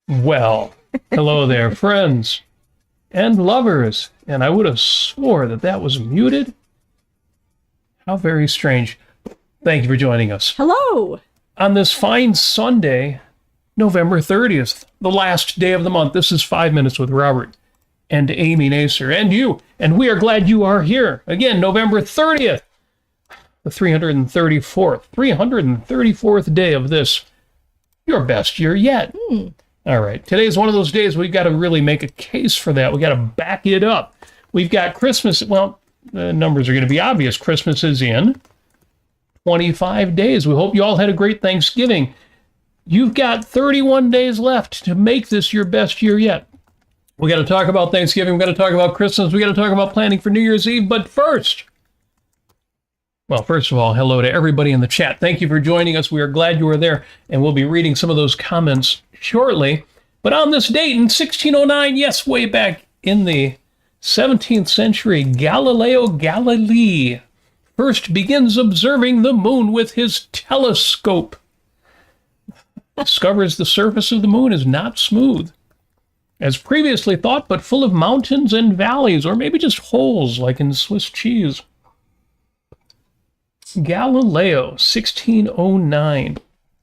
Well, hello there, friends and lovers. And I would have swore that that was muted. How very strange. Thank you for joining us. Hello. On this fine Sunday, November 30th, the last day of the month. This is 5 Minutes with Robert and Amy Nasir and you. And we are glad you are here. Again, November 30th, the 334th day of this, your best year yet. All right. Today is one of those days we've got to really make a case for that. We've got to back it up. We've got Christmas. Well, the numbers are going to be obvious. Christmas is in 25 days. We hope you all had a great Thanksgiving. You've got 31 days left to make this your best year yet. We got to talk about Thanksgiving. We got to talk about Christmas. We got to talk about planning for New Year's Eve. But first of all, hello to everybody in the chat. Thank you for joining us. We are glad you are there, and we'll be reading some of those comments shortly. But on this date in 1609, yes, way back in the 17th century, Galileo Galilei first begins observing the moon with his telescope. Discovers the surface of the moon is not smooth, as previously thought, but full of mountains and valleys, or maybe just holes like in Swiss cheese. Galileo, 1609.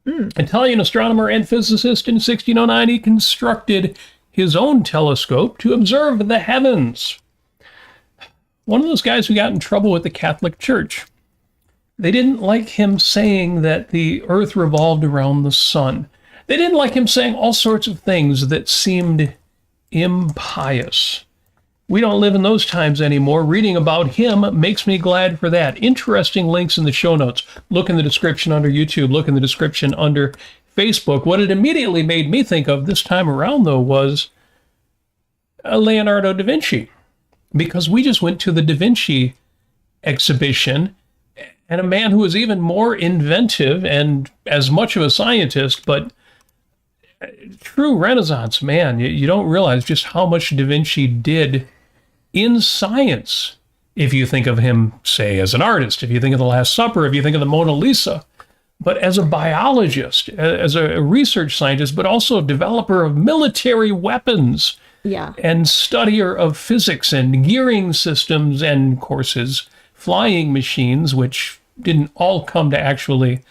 Italian astronomer and physicist. In 1609, he constructed his own telescope to observe the heavens. One of those guys who got in trouble with the Catholic Church. They didn't like him saying that the earth revolved around the sun. They didn't like him saying all sorts of things that seemed impious. We don't live in those times anymore. Reading about him makes me glad for that. Interesting links in the show notes. Look in the description under YouTube. Look in the description under Facebook. What it immediately made me think of this time around, though, was Leonardo da Vinci. Because we just went to the DaVinci exhibition, and a man who was even more inventive and as much of a scientist, but true Renaissance man. You don't realize just how much Da Vinci did in science. If you think of him, say, as an artist, if you think of The Last Supper, if you think of the Mona Lisa, but as a biologist, as a research scientist, but also a developer of military weapons, and studier of physics and gearing systems, and, of course, his flying machines, which didn't all come to actually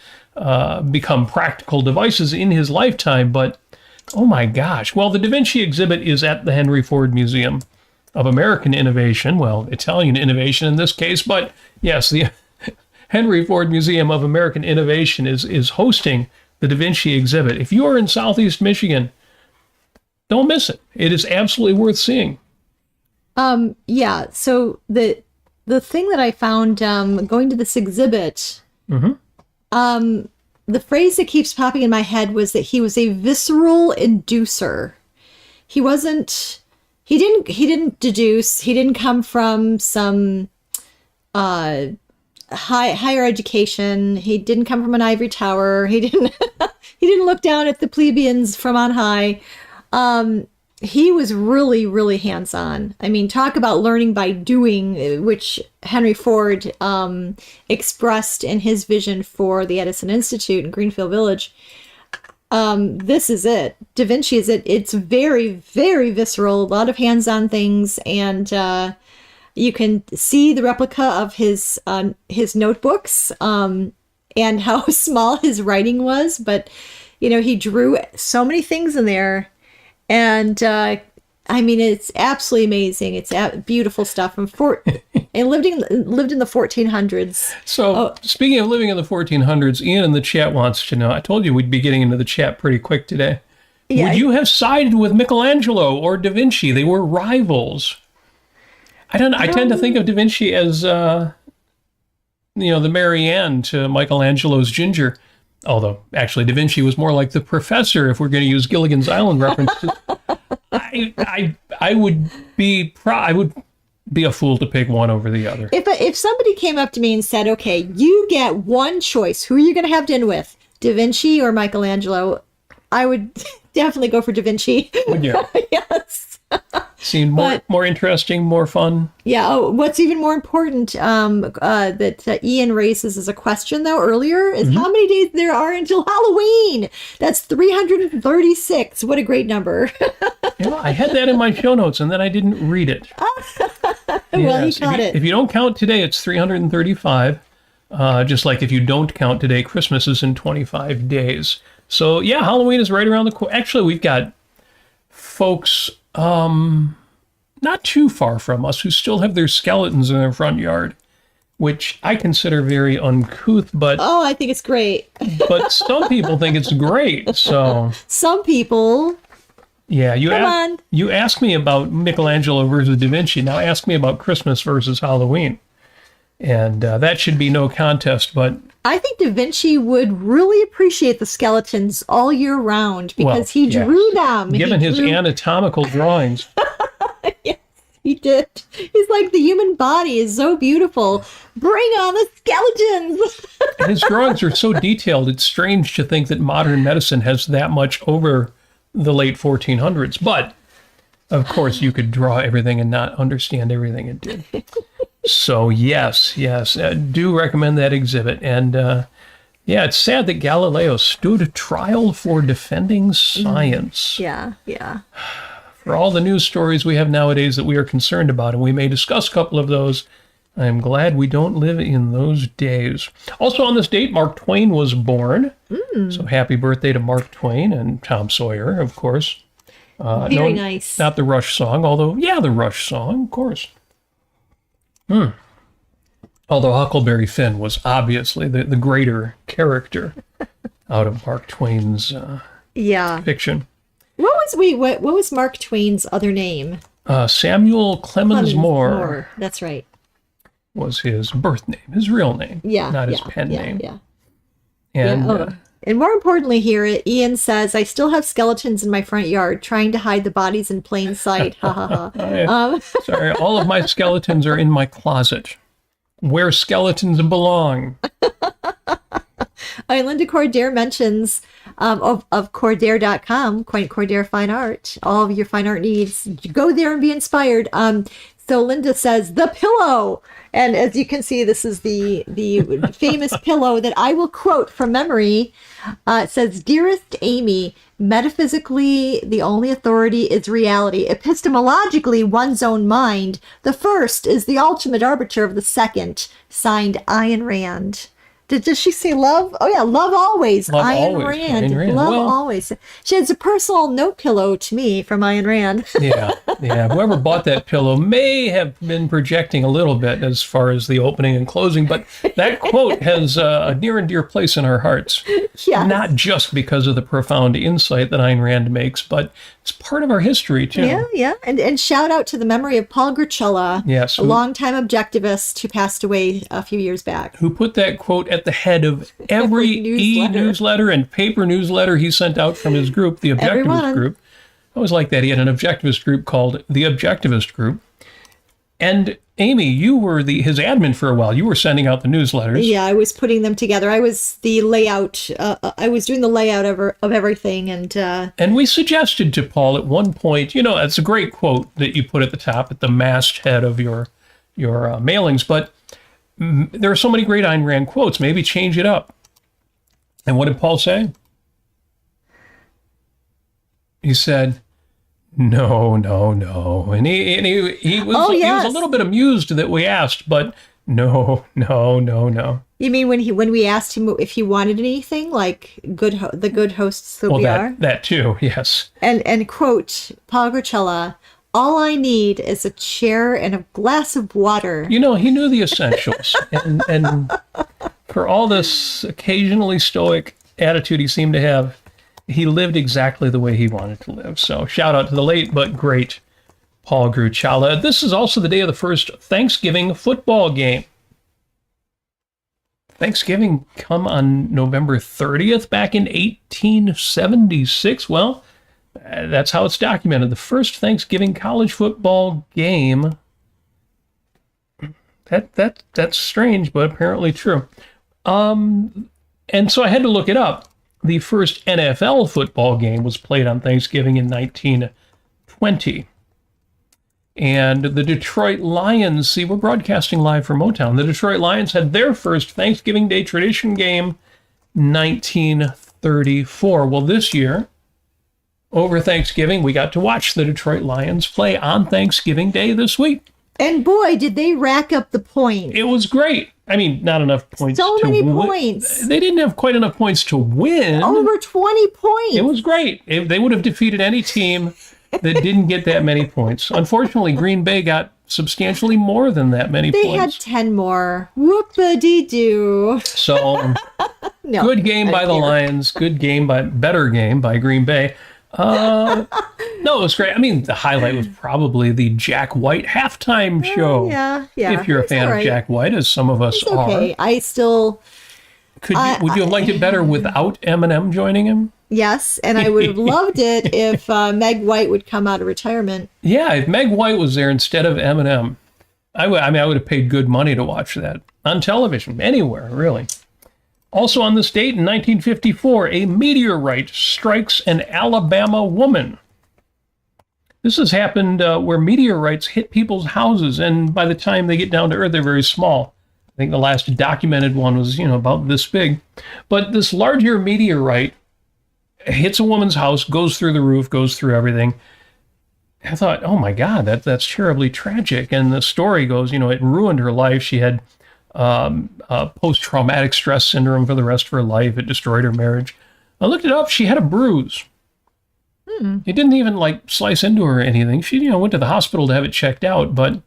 become practical devices in his lifetime, but oh my gosh. Well, the Da Vinci exhibit is at the Henry Ford Museum of American Innovation, well, Italian innovation in this case, but yes, the Henry Ford Museum of American Innovation is hosting the Da Vinci exhibit. If you are in Southeast Michigan, don't miss it. It is absolutely worth seeing. Yeah, so the thing that I found going to this exhibit, the phrase that keeps popping in my head was that he was a visceral inducer. He didn't deduce. He didn't come from some higher education. He didn't come from an ivory tower. He didn't look down at the plebeians from on high. He was really, really hands-on. I mean, talk about learning by doing, which Henry Ford expressed in his vision for the Edison Institute in Greenfield Village. This is it. Da Vinci is it. It's very, very visceral, a lot of hands-on things, and you can see the replica of his notebooks and how small his writing was. But, he drew so many things in there. And I mean, it's absolutely amazing. It's beautiful stuff. And lived in the 1400s. So speaking of living in the 1400s, Ian in the chat wants to know. I told you we'd be getting into the chat pretty quick today. Yeah, would you have sided with Michelangelo or Da Vinci? They were rivals. I tend to think of Da Vinci as the Mary Ann to Michelangelo's Ginger. Although, actually, Da Vinci was more like the professor, if we're going to use Gilligan's Island references. I would be a fool to pick one over the other. If somebody came up to me and said, okay, you get one choice, who are you going to have dinner with, Da Vinci or Michelangelo? I would definitely go for Da Vinci. Would you? Yes. Seemed more interesting, more fun. Yeah. Oh, what's even more important that Ian raises as a question, though, earlier is how many days there are until Halloween. That's 336. What a great number. I had that in my show notes, and then I didn't read it. Well, he caught it. If you don't count today, it's 335. Just like if you don't count today, Christmas is in 25 days. So, yeah, Halloween is right around the corner. Actually, we've got folks not too far from us who still have their skeletons in their front yard, which I consider very uncouth, but... Oh, I think it's great. But some people think it's great, so... Some people... Yeah, you asked me about Michelangelo versus DaVinci. Now ask me about Christmas versus Halloween. And that should be no contest, but... I think Da Vinci would really appreciate the skeletons all year round because he drew them. Given his anatomical drawings. Yes, he did. He's like, the human body is so beautiful. Bring on the skeletons. And his drawings are so detailed, it's strange to think that modern medicine has that much over the late 1400s. But, of course, you could draw everything and not understand everything it did. So, yes, do recommend that exhibit. And, it's sad that Galileo stood trial for defending science. Yeah. For all the news stories we have nowadays that we are concerned about, and we may discuss a couple of those, I am glad we don't live in those days. Also on this date, Mark Twain was born. So happy birthday to Mark Twain and Tom Sawyer, of course. Very nice. Not the Rush song, although, the Rush song, of course. Although Huckleberry Finn was obviously the greater character out of Mark Twain's fiction. What was Mark Twain's other name? Samuel Clemens Moore. That's right. Was his birth name, his real name, not his pen name. Yeah. And and more importantly here, Ian says, I still have skeletons in my front yard trying to hide the bodies in plain sight. Ha ha ha. Sorry, all of my skeletons are in my closet, where skeletons belong. Linda Cordair mentions of Cordair.com, Quaint Cordair Fine Art, all of your fine art needs. Go there and be inspired. So Linda says, the pillow. And as you can see, this is the famous pillow that I will quote from memory. It says, Dearest Amy, metaphysically, the only authority is reality. Epistemologically, one's own mind. The first is the ultimate arbiter of the second. Signed, Ayn Rand. Does she say love? Oh, yeah, love always. Ayn Rand. Love always. She has a personal note pillow to me from Ayn Rand. Yeah. Whoever bought that pillow may have been projecting a little bit as far as the opening and closing, but that quote has a near and dear place in our hearts. Yes. Not just because of the profound insight that Ayn Rand makes, but it's part of our history, too. Yeah. And shout out to the memory of Paul Gricella, yes, a longtime objectivist who passed away a few years back. Who put that quote at the head of every e-newsletter and paper newsletter he sent out from his group, the Objectivist Group. I always like that. He had an Objectivist group called the Objectivist Group. And Amy, you were his admin for a while. You were sending out the newsletters. Yeah, I was putting them together. I was the layout. I was doing the layout of everything. And we suggested to Paul at one point, it's a great quote that you put at the top at the masthead of your mailings, but there are so many great Ayn Rand quotes. Maybe change it up. And what did Paul say? He said, no. And he was he was a little bit amused that we asked, but no. You mean when we asked him if he wanted anything, like the good hosts that we are? That too, yes. And quote, Paul Gricella, all I need is a chair and a glass of water. He knew the essentials. and for all this occasionally stoic attitude he seemed to have, he lived exactly the way he wanted to live. So shout out to the late but great Paul Gricella. This is also the day of the first Thanksgiving football game. Thanksgiving come on November 30th back in 1876. Well, that's how it's documented. The first Thanksgiving college football game. That's strange, but apparently true. And so I had to look it up. The first NFL football game was played on Thanksgiving in 1920. And the Detroit Lions, see, we're broadcasting live from Motown. The Detroit Lions had their first Thanksgiving Day tradition game 1934. Well, this year, over Thanksgiving, we got to watch the Detroit Lions play on Thanksgiving Day this week. And boy, did they rack up the points. It was great. I mean, not enough points So to many win. points. They didn't have quite enough points to win. Over 20 points. It was great. They would have defeated any team that didn't get that many points. Unfortunately, Green Bay got substantially more than that many They points. had 10 more. Whoop-a-dee-doo. So, No, good game by the Lions. Better game by Green Bay. No, it was great. I mean, the highlight was probably the Jack White halftime show. Yeah. If you're a It's fan all of right. Jack White, as some of us It's okay. are. I still, Would you have liked it better without Eminem joining him? yes, and I would have loved it if Meg White would come out of retirement. Yeah, if Meg White was there instead of Eminem, I would have paid good money to watch that on television, anywhere, really. Also on this date in 1954, a meteorite strikes an Alabama woman. This has happened where meteorites hit people's houses, and by the time they get down to Earth, they're very small. I think the last documented one was, about this big. But this larger meteorite hits a woman's house, goes through the roof, goes through everything. I thought, oh my God, that's terribly tragic. And the story goes, it ruined her life. She had post-traumatic stress syndrome for the rest of her life. It destroyed her marriage. I looked it up. She had a bruise. It didn't even slice into her or anything. She, went to the hospital to have it checked out. But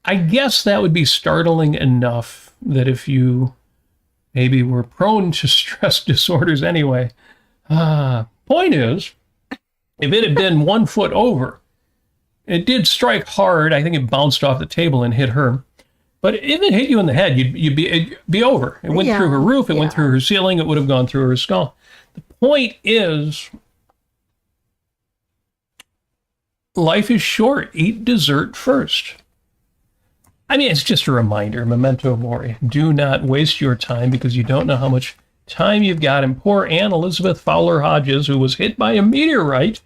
I guess that would be startling enough that if you maybe were prone to stress disorders anyway. Point is, if it had been 1 foot over, it did strike hard. I think it bounced off the table and hit her. But if it hit you in the head, it'd be over. It went through her roof. It went through her ceiling. It would have gone through her skull. The point is, life is short. Eat dessert first. I mean, it's just a reminder, memento mori. Do not waste your time because you don't know how much time you've got. And poor Anne Elizabeth Fowler Hodges, who was hit by a meteorite,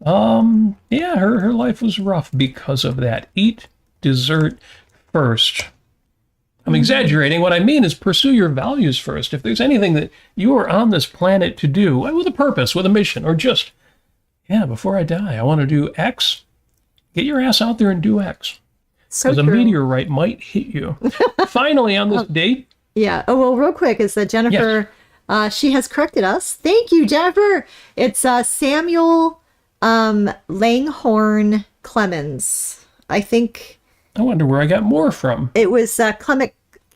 her life was rough because of that. Eat dessert first. I'm exaggerating. What I mean is pursue your values first. If there's anything that you are on this planet to do with a purpose, with a mission, or just, before I die, I want to do X, get your ass out there and do X. So Because a meteorite might hit you. Finally, on this date. Yeah. Oh, well, real quick is that Jennifer, she has corrected us. Thank you, Jennifer. It's Samuel Langhorne Clemens. I think. I wonder where I got more from. It was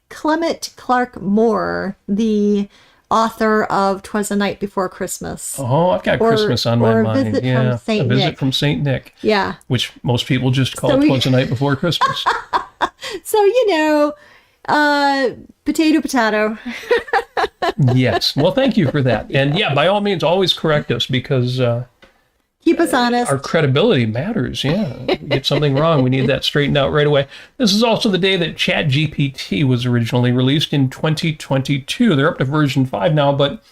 Clement Clark Moore, the author of 'Twas the Night Before Christmas. Oh, I've got Christmas on my mind. Visit from Saint A Visit Nick. from St. Nick. Yeah. Which most people just call 'Twas the Night Before Christmas. So, potato. Yes. Well, thank you for that. And by all means, always correct us because keep us honest. our credibility matters. Yeah. If we get something wrong, we need that straightened out right away. This is also the day that ChatGPT was originally released in 2022. They're up to version 5 now, but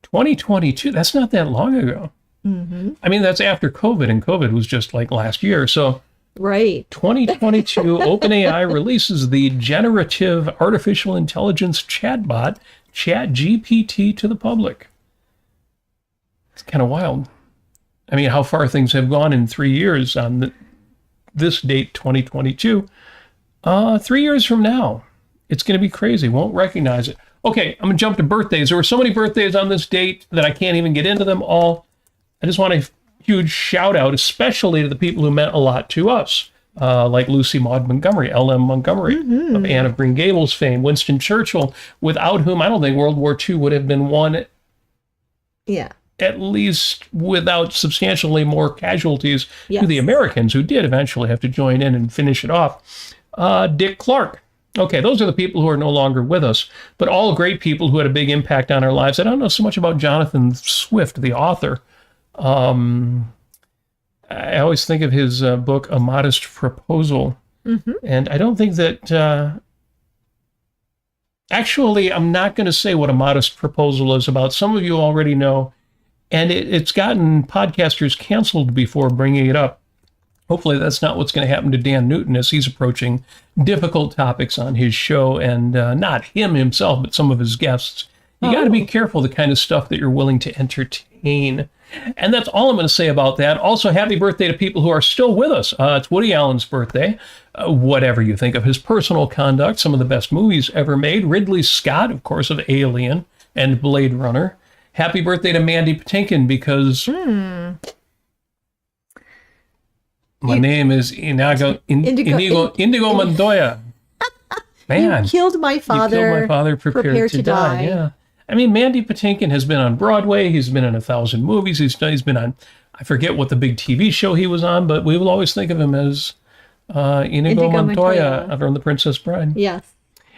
2022, that's not that long ago. Mm-hmm. I mean, that's after COVID, and COVID was just last year. So right. 2022, OpenAI releases the generative artificial intelligence chatbot, ChatGPT, to the public. It's kind of wild. I mean, how far things have gone in 3 years on this date, 2022. 3 years from now, it's going to be crazy. Won't recognize it. Okay, I'm going to jump to birthdays. There were so many birthdays on this date that I can't even get into them all. I just want a huge shout out, especially to the people who meant a lot to us, like Lucy Maud Montgomery, L.M. Montgomery, of Anne of Green Gables fame, Winston Churchill, without whom I don't think World War II would have been won. Yeah. At least without substantially more casualties to the Americans, who did eventually have to join in and finish it off. Dick Clark. Okay, those are the people who are no longer with us, but all great people who had a big impact on our lives. I don't know so much about Jonathan Swift, the author. I always think of his book, A Modest Proposal. Mm-hmm. And I don't think that... actually, I'm not going to say what A Modest Proposal is about. Some of you already know. And it's gotten podcasters canceled before bringing it up. Hopefully that's not what's going to happen to Dan Newton as he's approaching difficult topics on his show, and not him himself, but some of his guests. You got to be careful the kind of stuff that you're willing to entertain. And that's all I'm going to say about that. Also, happy birthday to people who are still with us. It's Woody Allen's birthday. Whatever you think of his personal conduct, some of the best movies ever made. Ridley Scott, of course, of Alien and Blade Runner. Happy birthday to Mandy Patinkin, because my name is Indigo Montoya. Man, you killed my father. You killed my father, prepared to die. Yeah. I mean, Mandy Patinkin has been on Broadway. He's been in 1,000 movies. He's been on, I forget what the big TV show he was on, but we will always think of him as Indigo Montoya from The Princess Bride. Yes,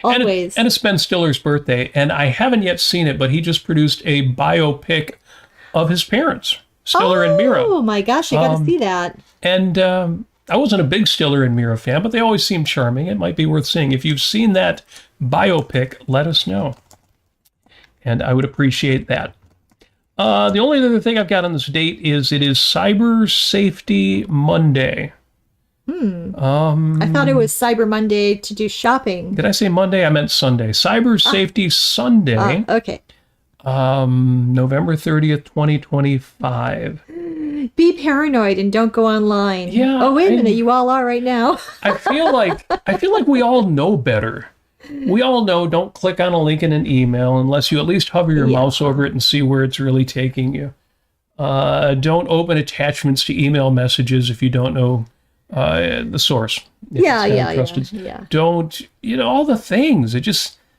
always. And it's Ben Stiller's birthday, and I haven't yet seen it, but he just produced a biopic of his parents, Stiller and Mira. Oh my gosh, I got to see that. And I wasn't a big Stiller and Mira fan, but they always seem charming. It might be worth seeing. If you've seen that biopic, let us know. And I would appreciate that. The only other thing I've got on this date is it is Cyber Safety Monday. I thought it was Cyber Monday to do shopping. Did I say Monday? I meant Sunday. Cyber Safety Sunday. Okay. November 30th, 2025. Be paranoid and don't go online. Yeah. Oh, wait a minute. You all are right now. I feel like we all know better. We all know don't click on a link in an email unless you at least hover your mouse over it and see where it's really taking you. Don't open attachments to email messages if you don't know the source. Yeah. Don't, all the things.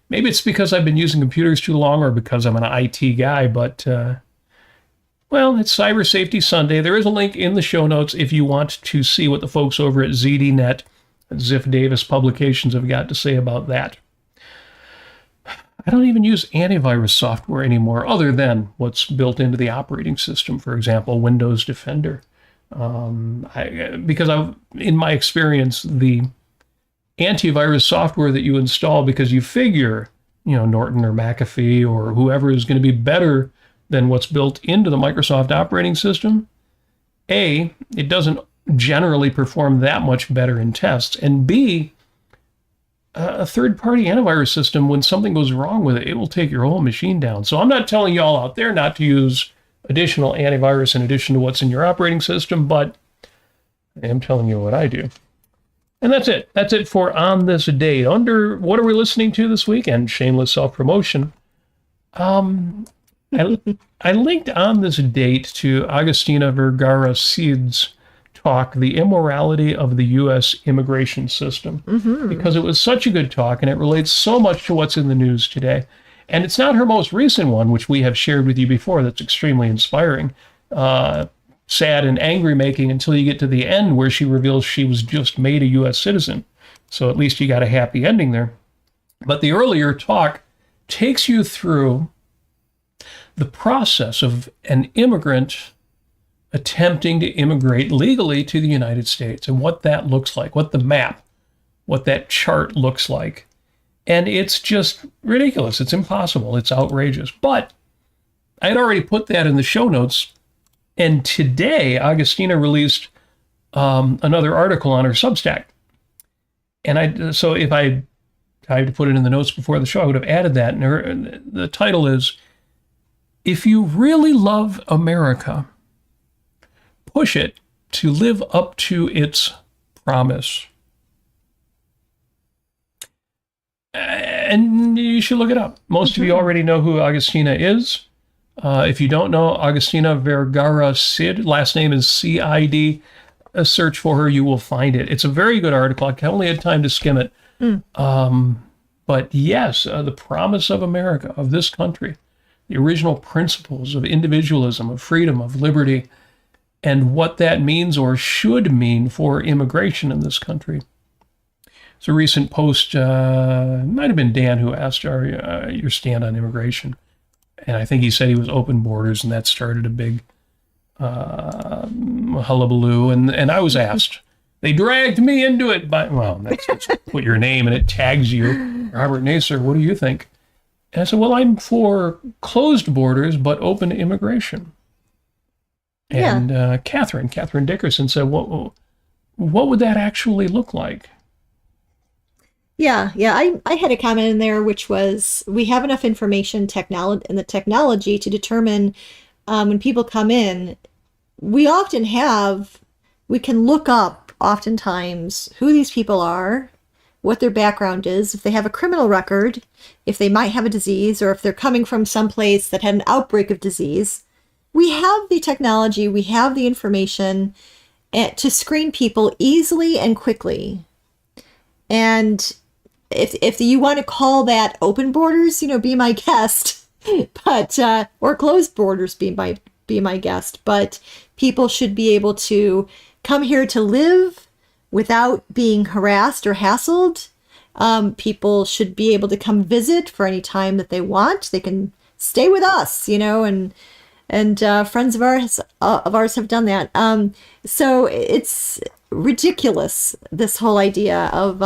Maybe it's because I've been using computers too long or because I'm an IT guy, but, it's Cyber Safety Sunday. There is a link in the show notes if you want to see what the folks over at ZDNet, Ziff Davis Publications, have got to say about that. I don't even use antivirus software anymore other than what's built into the operating system, for example, Windows Defender. Because in my experience, the antivirus software that you install because you figure, Norton or McAfee or whoever is going to be better than what's built into the Microsoft operating system, A, it doesn't generally perform that much better in tests, and B, a third-party antivirus system, when something goes wrong with it, it will take your whole machine down. So I'm not telling you all out there not to use additional antivirus in addition to what's in your operating system, but I am telling you what I do. And that's it. That's it for On This Date. Under what are we listening to this week? And shameless self-promotion. I linked On This Date to Agustina Vergara Cid's talk, The Immorality of the U.S. Immigration System, because it was such a good talk and it relates so much to what's in the news today. And it's not her most recent one, which we have shared with you before, that's extremely inspiring, sad and angry making until you get to the end where she reveals she was just made a U.S. citizen. So at least you got a happy ending there. But the earlier talk takes you through the process of an immigrant attempting to immigrate legally to the United States and what that looks like, what that chart looks like. And it's just ridiculous. It's impossible. It's outrageous. But I had already put that in the show notes. And today, Agustina released another article on her Substack. And so if I had to put it in the notes before the show, I would have added that. And the title is, If You Really Love America, Push It to Live Up to Its Promise. And you should look it up. Most of you already know who Agustina is. If you don't know Agustina Vergara Cid, last name is C.I.A. A search for her, you will find it. It's a very good article. I only had time to skim it. But yes, the promise of America, of this country, the original principles of individualism, of freedom, of liberty, and what that means or should mean for immigration in this country. It's a recent post, might have been Dan who asked your stand on immigration. And I think he said he was open borders, and that started a big hullabaloo. And I was asked. They dragged me into it. That's put your name and it tags you. Robert Nasir, what do you think? And I said, well, I'm for closed borders, but open immigration. And Catherine Dickerson said, well, what would that actually look like? Yeah. I had a comment in there, which was we have enough information technology and the technology to determine when people come in, we can look up oftentimes who these people are, what their background is, if they have a criminal record, if they might have a disease, or if they're coming from some place that had an outbreak of disease. We have the technology, we have the information to screen people easily and quickly. And if you want to call that open borders, be my guest, but or closed borders, be my guest. But people should be able to come here to live without being harassed or hassled. People should be able to come visit for any time that they want. They can stay with us, and friends of ours have done that. So it's ridiculous, this whole idea of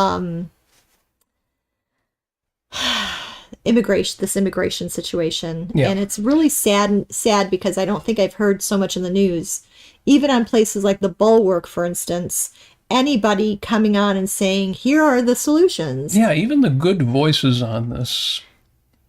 immigration situation. Yeah. And it's really sad because I don't think I've heard so much in the news, even on places like the Bulwark, for instance, anybody coming on and saying, here are the solutions. Yeah, even the good voices on this.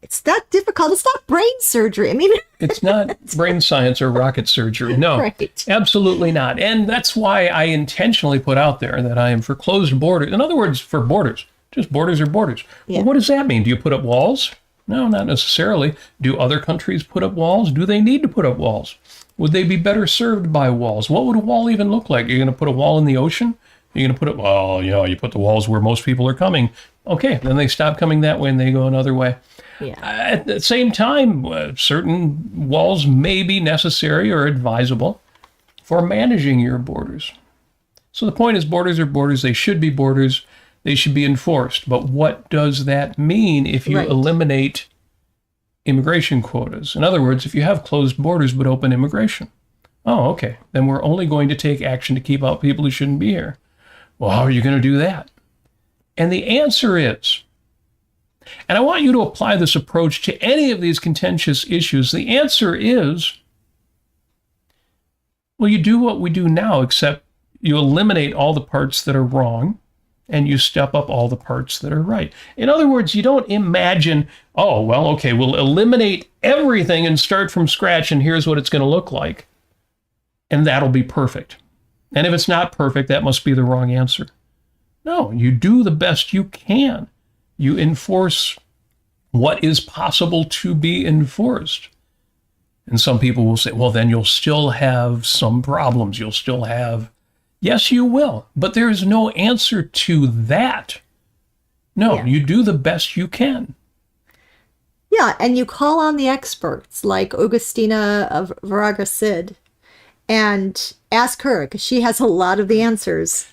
It's not difficult. It's not brain surgery. It's not brain science or rocket surgery. No, right. Absolutely not. And that's why I intentionally put out there that I am for closed borders. In other words, for borders. Just borders are borders. Yeah. Well, what does that mean? Do you put up walls? No, not necessarily. Do other countries put up walls? Do they need to put up walls? Would they be better served by walls? What would a wall even look like? Are you going to put a wall in the ocean? Are you going to put it, you put the walls where most people are coming. Okay, then they stop coming that way and they go another way. Yeah. At the same time, certain walls may be necessary or advisable for managing your borders. So the point is, borders are borders. They should be borders. They should be enforced. But what does that mean if you eliminate immigration quotas? In other words, if you have closed borders but open immigration. Oh, okay. Then we're only going to take action to keep out people who shouldn't be here. Well, how are you going to do that? And the answer is, and I want you to apply this approach to any of these contentious issues, the answer is, well, you do what we do now, except you eliminate all the parts that are wrong and you step up all the parts that are right. In other words, you don't imagine, we'll eliminate everything and start from scratch and here's what it's going to look like. And that'll be perfect. And if it's not perfect, that must be the wrong answer. No, you do the best you can. You enforce what is possible to be enforced. And some people will say, well, then you'll still have some problems. You'll still have, yes, you will. But there is no answer to that. No, You do the best you can. Yeah, and you call on the experts like Augustina of Viraga Cid and ask her, because she has a lot of the answers.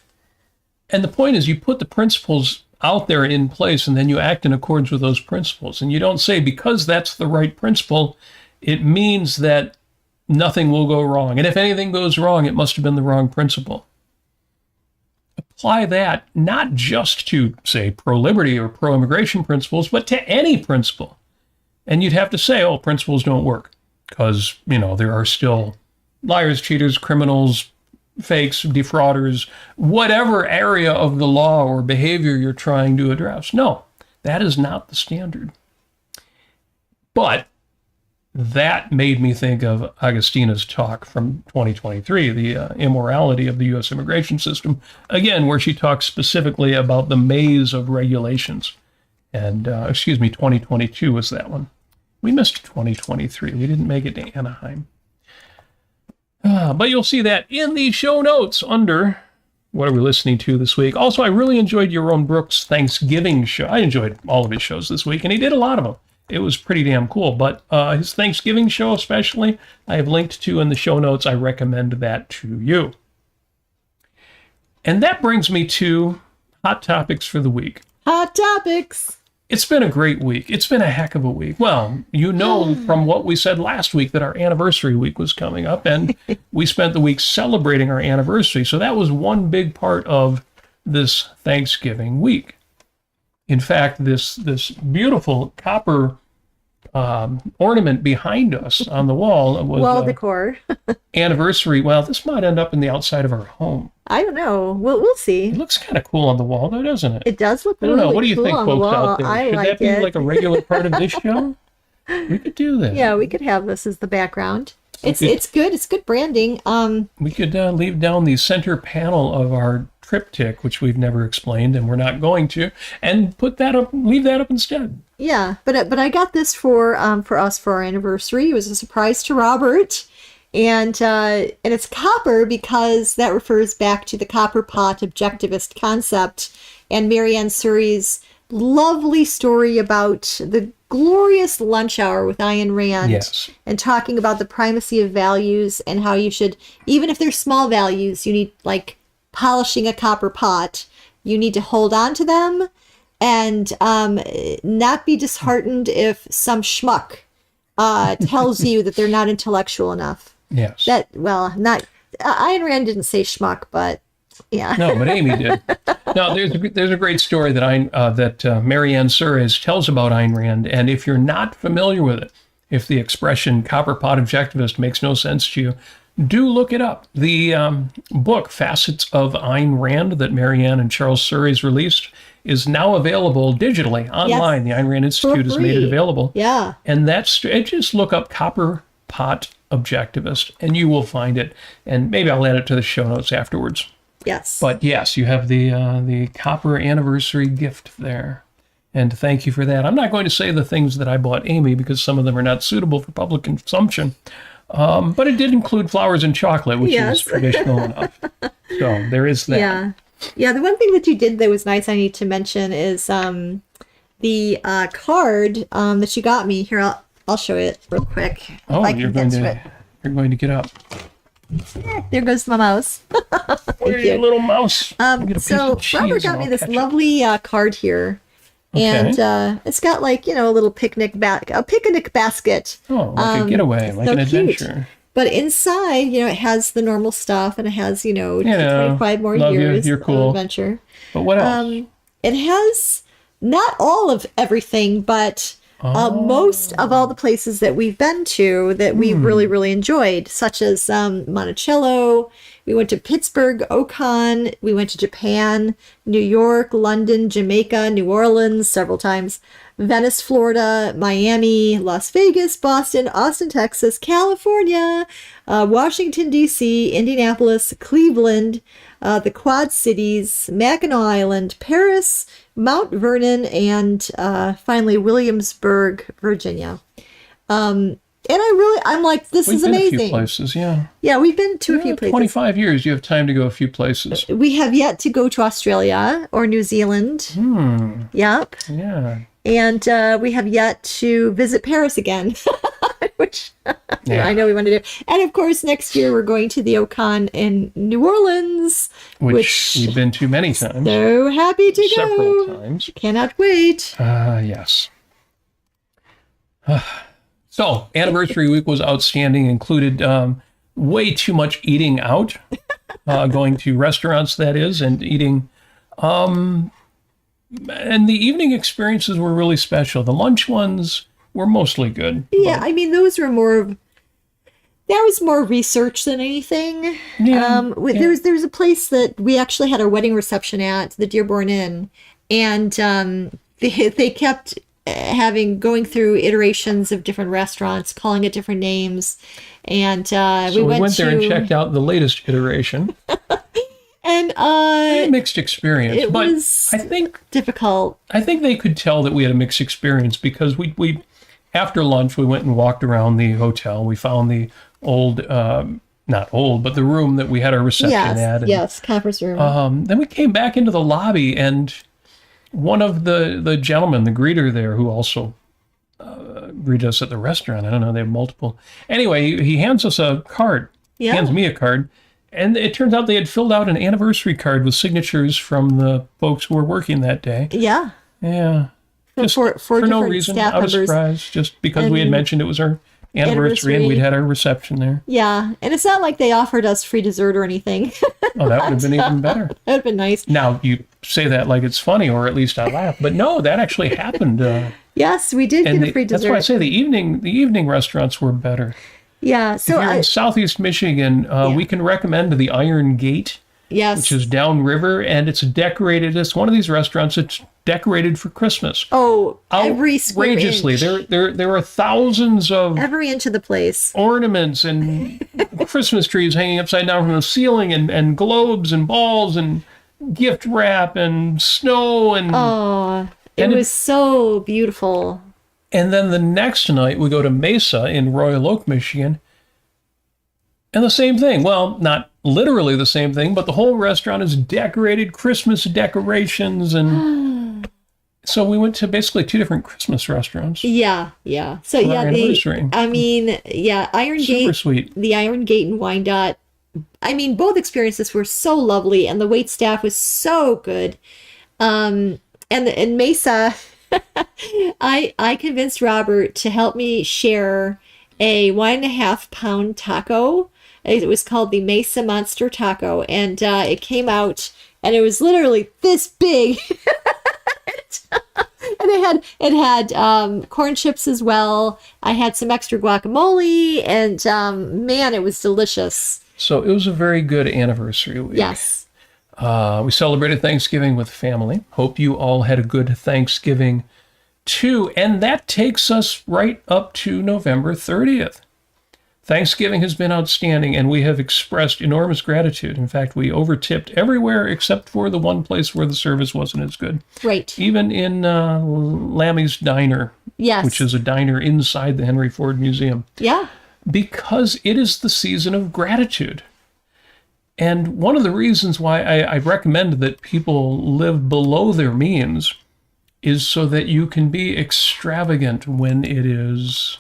And the point is, you put the principles out there in place and then you act in accordance with those principles. And you don't say, because that's the right principle, it means that nothing will go wrong. And if anything goes wrong, it must have been the wrong principle. Apply that not just to, say, pro-liberty or pro-immigration principles, but to any principle. And you'd have to say, principles don't work because, there are still liars, cheaters, criminals, fakes, defrauders, whatever area of the law or behavior you're trying to address. No, that is not the standard. But that made me think of Augustina's talk from 2023, the immorality of the U.S. immigration system, again, where she talks specifically about the maze of regulations. And, 2022 was that one. We missed 2023. We didn't make it to Anaheim. But you'll see that in the show notes under what are we listening to this week. Also, I really enjoyed Yaron Brooks' Thanksgiving show. I enjoyed all of his shows this week, and he did a lot of them. It was pretty damn cool. But his Thanksgiving show especially, I have linked to in the show notes. I recommend that to you. And that brings me to Hot Topics for the week. Hot Topics! It's been a great week. It's been a heck of a week. Well, from what we said last week that our anniversary week was coming up, and we spent the week celebrating our anniversary. So that was one big part of this Thanksgiving week. In fact, this beautiful copper ornament behind us on the wall was Wall decor. anniversary. Well, this might end up in the outside of our home. I don't know. We'll see. It looks kind of cool on the wall, though, doesn't it? It does look I don't really know. What do you cool think, on the folks wall. out there? I Should like that be it. like a regular part of this show? We could do that. Yeah, we could have this as the background. It's good. It's good branding. We could leave down the center panel of our triptych, which we've never explained, and we're not going to, and put that up. Leave that up instead. Yeah, but I got this for us for our anniversary. It was a surprise to Robert, and it's copper because that refers back to the copper pot objectivist concept and Marianne Surrey's lovely story about the glorious lunch hour with Ayn Rand. Yes. And talking about the primacy of values and how you should, even if they're small values, you need, like polishing a copper pot, you need to hold on to them and not be disheartened if some schmuck tells you that they're not intellectual enough. Yes. Not Ayn Rand didn't say schmuck, but yeah. No, but Amy did. No, there's a great story that Marianne Surrey tells about Ayn Rand, and if you're not familiar with it, if the expression copper pot objectivist makes no sense to you, do look it up. The book Facets of Ayn Rand that Marianne and Charles Surrey's released is now available digitally online. Yes. The Ayn Rand Institute has made it available. Yeah. And just look up copper pot objectivist and you will find it. And maybe I'll add it to the show notes afterwards. Yes. But yes, you have the copper anniversary gift there. And thank you for that. I'm not going to say the things that I bought Amy because some of them are not suitable for public consumption. But it did include flowers and chocolate, which is traditional enough. So there is that. Yeah. Yeah, the one thing that you did that was nice I need to mention is the card that you got me. Here, I'll show it real quick. Oh, you're going to get up. There goes my mouse. Where's your little mouse? So Robert got me this lovely card here. Okay. And it's got like, a little picnic basket. Oh, like a getaway, like so an adventure. Cute. But inside, it has the normal stuff and it has, 25 more years you're cool. of adventure. But what else? It has not all of everything, but most of all the places that we've been to that we really, really enjoyed, such as Monticello. We went to Pittsburgh, Ocon. We went to Japan, New York, London, Jamaica, New Orleans several times, Venice, Florida, Miami, Las Vegas, Boston, Austin, Texas, California, Washington, D.C., Indianapolis, Cleveland, the Quad Cities, Mackinac Island, Paris, Mount Vernon, and finally Williamsburg, Virginia. And I'm like, this is amazing. We've been a few places, yeah. Yeah, we've been to a few places. 25 years, you have time to go a few places. We have yet to go to Australia or New Zealand. Yep. Yeah. And we have yet to visit Paris again, which I know we want to do. And of course, next year we're going to the Ocon in New Orleans, which we've been to many times. So happy to go. Several times. Cannot wait. Yes. So, anniversary week was outstanding, included way too much eating out, going to restaurants, that is, and eating. And the evening experiences were really special. The lunch ones were mostly good. Yeah, I mean, those were that was more research than anything. Yeah, there was a place that we actually had our wedding reception at, the Dearborn Inn, and they kept going through iterations of different restaurants, calling it different names, and we went there and checked out the latest iteration. And mixed experience, but was I think difficult. I think they could tell that we had a mixed experience because we after lunch we went and walked around the hotel. We found the old, not old, but the room that we had our reception at. Yes, conference room. Then we came back into the lobby, and one of the gentlemen, the greeter there, who also greeted us at the restaurant. I don't know, they have multiple. Anyway, he hands us a card. Yeah. Hands me a card. And it turns out they had filled out an anniversary card with signatures from the folks who were working that day. Yeah. Yeah. Just for no reason, staff out of members. Surprise, just because we had mentioned it was our anniversary and we'd had our reception there. Yeah, and it's not like they offered us free dessert or anything. Oh, that would have been even better. That would have been nice. Now, you say that like it's funny, or at least I laugh. But no, that actually happened. Yes, we did get a free dessert. That's why I say the evening restaurants were better. Yeah. So if you're in Southeast Michigan, we can recommend the Iron Gate. Yes. Which is downriver, and it's decorated. It's one of these restaurants that's decorated for Christmas. Oh, every square inch. Outrageously. There are thousands of every inch of the place. Ornaments and Christmas trees hanging upside down from the ceiling, and globes and balls and gift wrap and snow and it was so beautiful. And then the next night we go to Mesa in Royal Oak, Michigan. And the same thing. Well, not literally the same thing, but the whole restaurant is decorated, Christmas decorations, and so we went to basically 2 different Christmas restaurants. Yeah. So Iron Gate. Super sweet. The Iron Gate and Wyandotte. I mean, both experiences were so lovely, and the wait staff was so good. And in Mesa, I convinced Robert to help me share a 1.5 pound taco. It was called the Mesa Monster Taco, and it came out, and it was literally this big. And it had corn chips as well. I had some extra guacamole, and man, it was delicious. So it was a very good anniversary week. Yes. We celebrated Thanksgiving with family. Hope you all had a good Thanksgiving too. And that takes us right up to November 30th. Thanksgiving has been outstanding, and we have expressed enormous gratitude. In fact, we overtipped everywhere except for the one place where the service wasn't as good. Right. Even in Lammy's Diner, yes, which is a diner inside the Henry Ford Museum. Yeah. Because it is the season of gratitude. And one of the reasons why I recommend that people live below their means is so that you can be extravagant when it is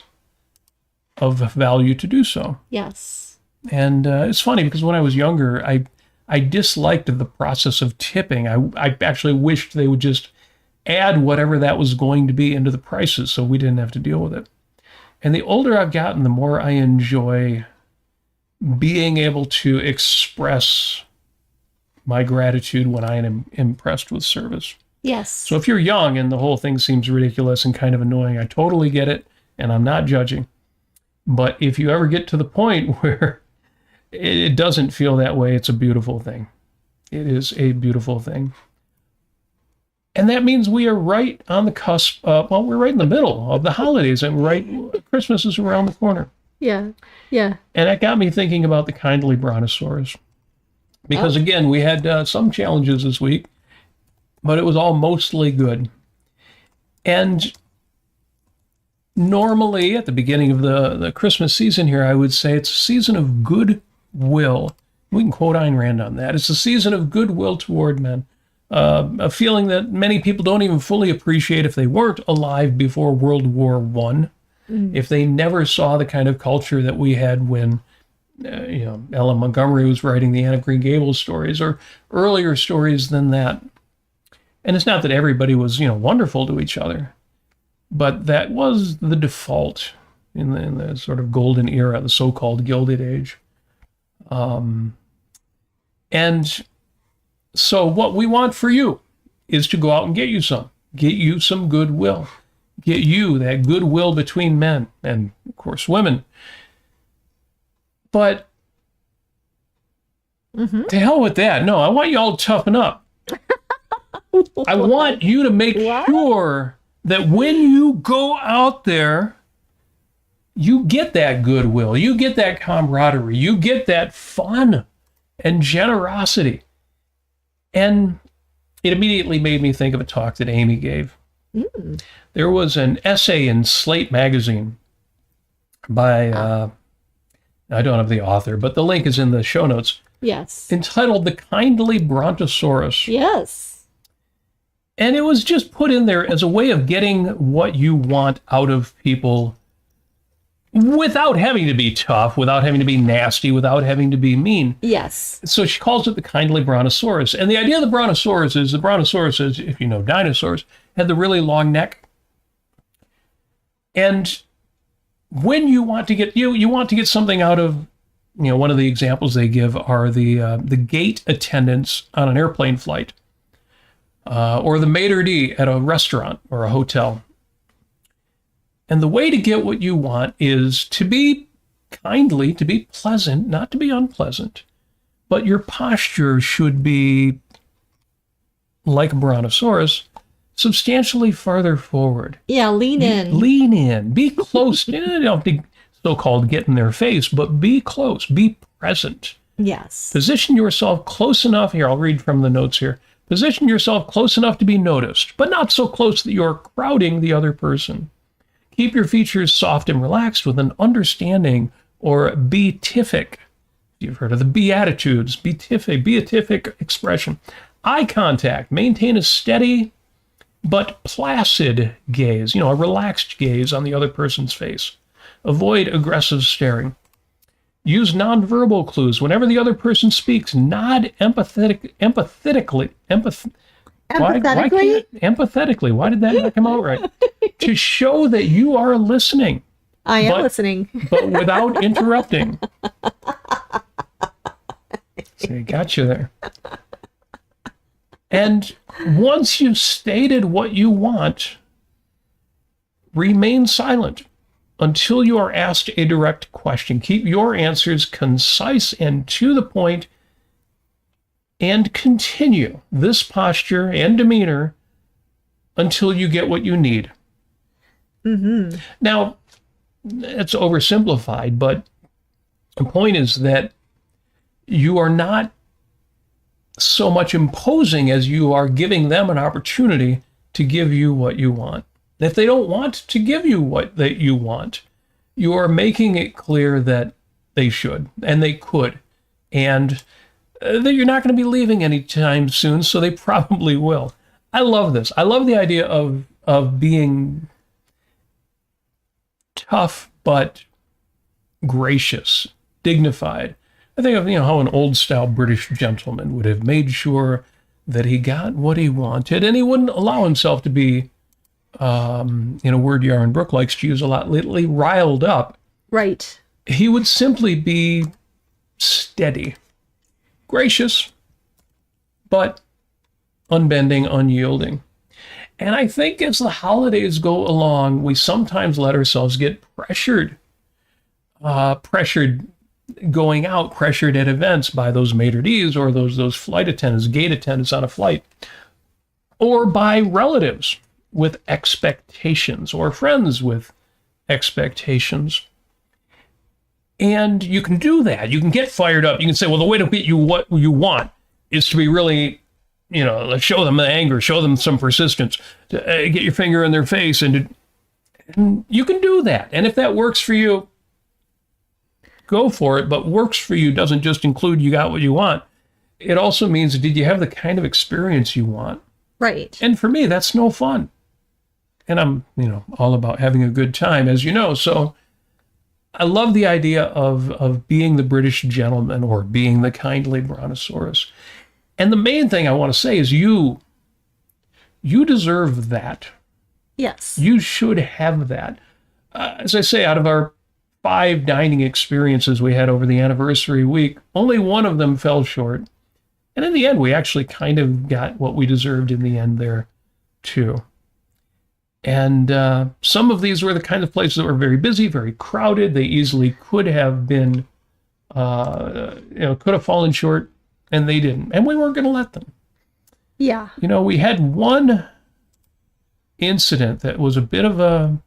of value to do so. Yes. And it's funny because when I was younger, I disliked the process of tipping. I actually wished they would just add whatever that was going to be into the prices so we didn't have to deal with it. And the older I've gotten, the more I enjoy being able to express my gratitude when I am impressed with service. Yes. So if you're young and the whole thing seems ridiculous and kind of annoying, I totally get it, and I'm not judging. But if you ever get to the point where it doesn't feel that way, it's a beautiful thing. It is a beautiful thing. And that means we are right on the cusp. We're right in the middle of the holidays, and Christmas is around the corner. Yeah. And that got me thinking about the kindly brontosaurus. Because again, we had some challenges this week, but it was all mostly good. And normally, at the beginning of the Christmas season here, I would say it's a season of goodwill. We can quote Ayn Rand on that. It's a season of goodwill toward men. A feeling that many people don't even fully appreciate if they weren't alive before World War I, if they never saw the kind of culture that we had when Ellen Montgomery was writing the Anne of Green Gables stories, or earlier stories than that. And it's not that everybody was, wonderful to each other, but that was the default in the sort of golden era, the so-called Gilded Age. And so what we want for you is to go out and get you some goodwill. Get you that goodwill between men and, of course, women. But to hell with that. No, I want you all to toughen up. I want you to make sure that when you go out there, you get that goodwill, you get that camaraderie, you get that fun and generosity. And it immediately made me think of a talk that Amy gave. There was an essay in Slate magazine by, I don't have the author, but the link is in the show notes. Yes. Entitled The Kindly Brontosaurus. Yes. And it was just put in there as a way of getting what you want out of people without having to be tough, without having to be nasty, without having to be mean. Yes. So she calls it the kindly brontosaurus. And the idea of the brontosaurus is, if you know dinosaurs, had the really long neck. And when you want to get you want to get something out of, one of the examples they give are the gate attendants on an airplane flight. or the maitre d' at a restaurant or a hotel. And the way to get what you want is to be kindly, to be pleasant, not to be unpleasant. But your posture should be, like a brontosaurus, substantially farther forward. Yeah, lean in. Lean in. Be close. You don't have to so-called get in their face, but be close. Be present. Yes. Position yourself close enough. Here, I'll read from the notes here. Position yourself close enough to be noticed, but not so close that you're crowding the other person. Keep your features soft and relaxed with an understanding or beatific. You've heard of the Beatitudes, beatific expression. Eye contact. Maintain a steady but placid gaze, a relaxed gaze on the other person's face. Avoid aggressive staring. Use nonverbal clues. Whenever the other person speaks, nod empathetically. Empathetically. Why did that not come out right? To show that you are listening. I am listening. But without interrupting. So I got you there. And once you've stated what you want, remain silent until you are asked a direct question. Keep your answers concise and to the point, and continue this posture and demeanor until you get what you need. Mm-hmm. Now, it's oversimplified, but the point is that you are not so much imposing as you are giving them an opportunity to give you what you want. If they don't want to give you what you want, you are making it clear that they should and they could, and that you're not going to be leaving anytime soon, so they probably will. I love this. I love the idea of being tough but gracious, dignified. I think of how an old-style British gentleman would have made sure that he got what he wanted, and he wouldn't allow himself to be, in a word Yaron Brook likes to use a lot lately, riled up. Right. He would simply be steady, gracious, but unbending, unyielding. And I think as the holidays go along, we sometimes let ourselves get pressured going out, pressured at events by those maitre d's or those flight attendants, gate attendants on a flight, or by relatives with expectations or friends with expectations. And you can do that. You can get fired up. You can say, well, the way to get you what you want is to be really, let's show them the anger, show them some persistence, to, get your finger in their face. And you can do that. And if that works for you, go for it. But works for you doesn't just include you got what you want. It also means, did you have the kind of experience you want? Right. And for me, that's no fun. And I'm, all about having a good time, as you know. So I love the idea of being the British gentleman or being the kindly brontosaurus. And the main thing I want to say is you deserve that. Yes. You should have that. As I say, out of our 5 dining experiences we had over the anniversary week, only one of them fell short. And in the end, we actually kind of got what we deserved in the end there, too. And some of these were the kind of places that were very busy, very crowded. They easily could have been, could have fallen short, and they didn't. And we weren't going to let them. Yeah. We had one incident that was a bit of a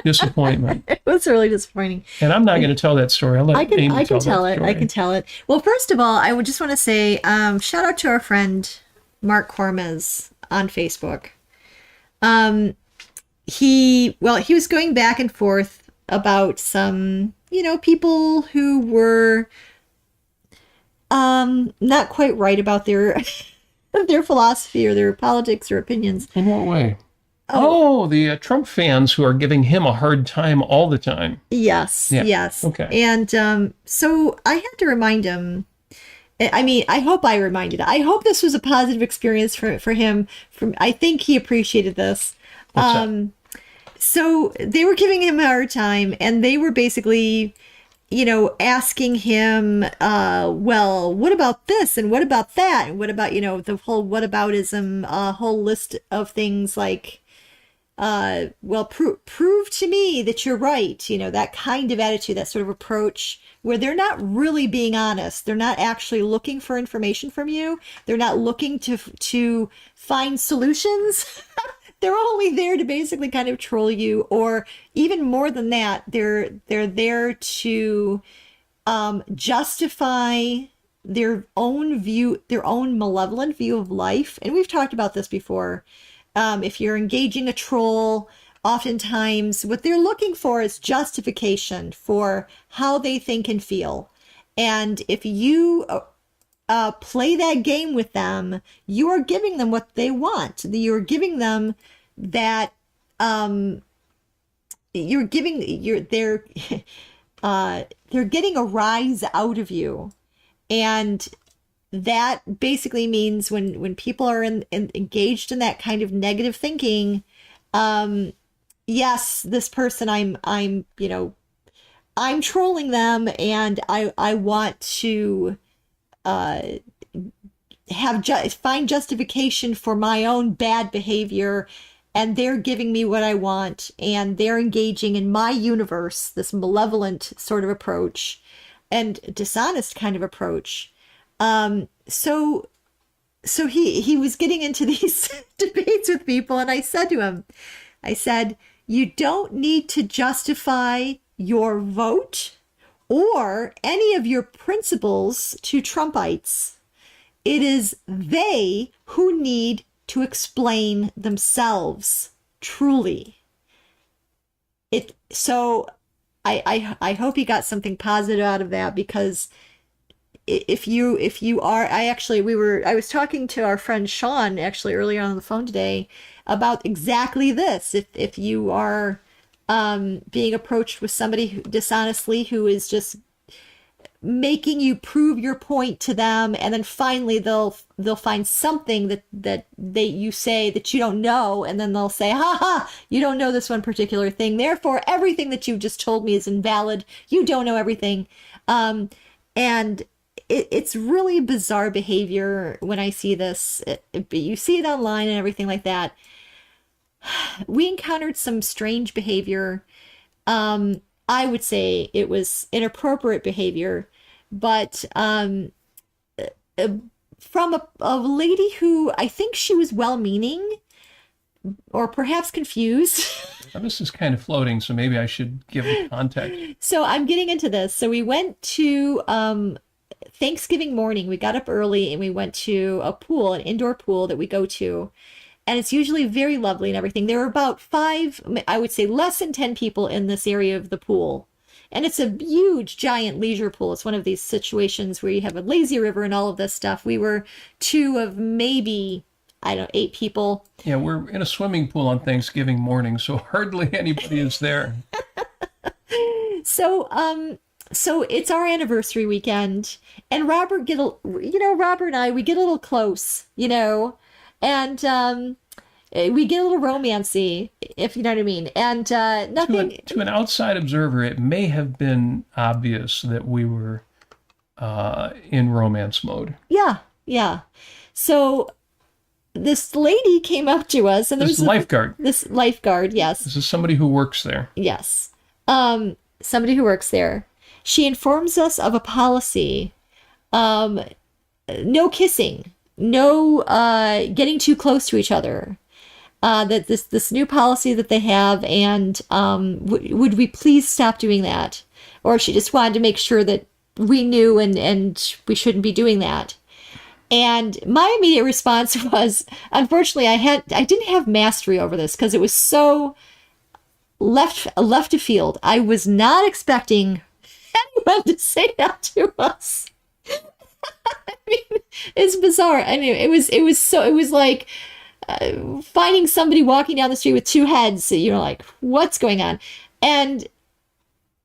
disappointment. It was really disappointing. And I'm not going to tell that story. I can tell it. I can tell it. Well, first of all, I would just want to say shout out to our friend Mark Cormez on Facebook. He was going back and forth about some, people who were not quite right about their their philosophy or their politics or opinions. In what way? Oh, the Trump fans who are giving him a hard time all the time. Yes, yeah. Yes. Okay. And so I had to remind him. I mean, I hope I reminded. I hope this was a positive experience for him. I think he appreciated this. What's that? So they were giving him a hard time, and they were basically asking him, well, what about this and what about that and what about, the whole whataboutism, whole list of things like, well, prove to me that you're right, that kind of attitude, that sort of approach where they're not really being honest. They're not actually looking for information from you. They're not looking to find solutions. They're only there to basically kind of troll you, or even more than that, they're there to justify their own view, their own malevolent view of life. And we've talked about this before. If you're engaging a troll, oftentimes what they're looking for is justification for how they think and feel. And if you play that game with them, you are giving them what they want. You're giving them that, they're getting a rise out of you. And that basically means when people are engaged in that kind of negative thinking, yes, this person, I'm trolling them, and I want to find justification for my own bad behavior, and they're giving me what I want, and they're engaging in my universe, this malevolent sort of approach and dishonest kind of approach. So he was getting into these debates with people, and I said to him, you don't need to justify your vote or any of your principles to Trumpites. It is they who need to explain themselves truly. So I hope you got something positive out of that, because if you are, I was talking to our friend Sean actually earlier on the phone today about exactly this. If you are being approached with somebody dishonestly who is just making you prove your point to them, and then finally they'll find something that you say that you don't know, and then they'll say, ha ha, you don't know this one particular thing, therefore everything that you just told me is invalid, you don't know everything. And it's really bizarre behavior when I see this. You see it online and everything like that. We encountered some strange behavior. I would say it was inappropriate behavior, but from a lady who I think she was well-meaning or perhaps confused. Now, this is kind of floating, so maybe I should give the context. So I'm getting into this. So we went to Thanksgiving morning. We got up early and we went to a pool, an indoor pool that we go to. And it's usually very lovely and everything. There are about 5, I would say less than 10 people in this area of the pool. And it's a huge, giant leisure pool. It's one of these situations where you have a lazy river and all of this stuff. We were 2 of maybe, 8 people. Yeah, we're in a swimming pool on Thanksgiving morning, so hardly anybody is there. So it's our anniversary weekend, and Robert and I, we get a little close, and we get a little romancy, if you know what I mean. And nothing to an outside observer, it may have been obvious that we were in romance mode. Yeah. So this lady came up to us, and This lifeguard, yes. This is somebody who works there. Yes. Somebody who works there. She informs us of a policy. No kissing, no getting too close to each other. That this new policy that they have, and would we please stop doing that? Or she just wanted to make sure that we knew and we shouldn't be doing that. And my immediate response was, unfortunately, I didn't have mastery over this because it was so left of field. I was not expecting anyone to say that to us. I mean, it's bizarre. I mean, it was like finding somebody walking down the street with 2 heads. You're like, what's going on? And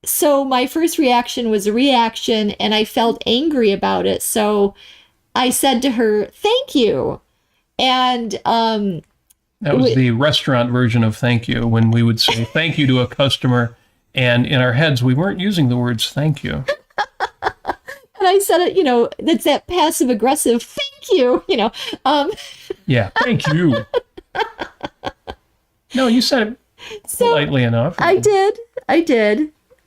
so my first reaction was a reaction, and I felt angry about it. So I said to her, "Thank you." And that was the restaurant version of thank you, when we would say thank you to a customer And in our heads, we weren't using the words thank you. And I said it, that's that passive aggressive thank you, Yeah, thank you. No, you said it politely enough. I did.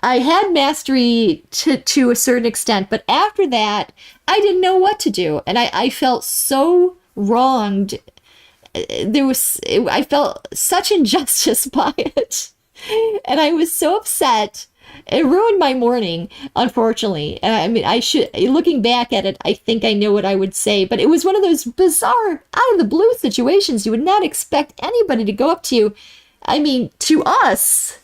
I had mastery to a certain extent, but after that, I didn't know what to do. And I felt so wronged. I felt such injustice by it. And I was so upset. It ruined my morning, unfortunately. And I mean, looking back at it, I think I know what I would say, but it was one of those bizarre, out of the blue situations. You would not expect anybody to go up to you. I mean, to us,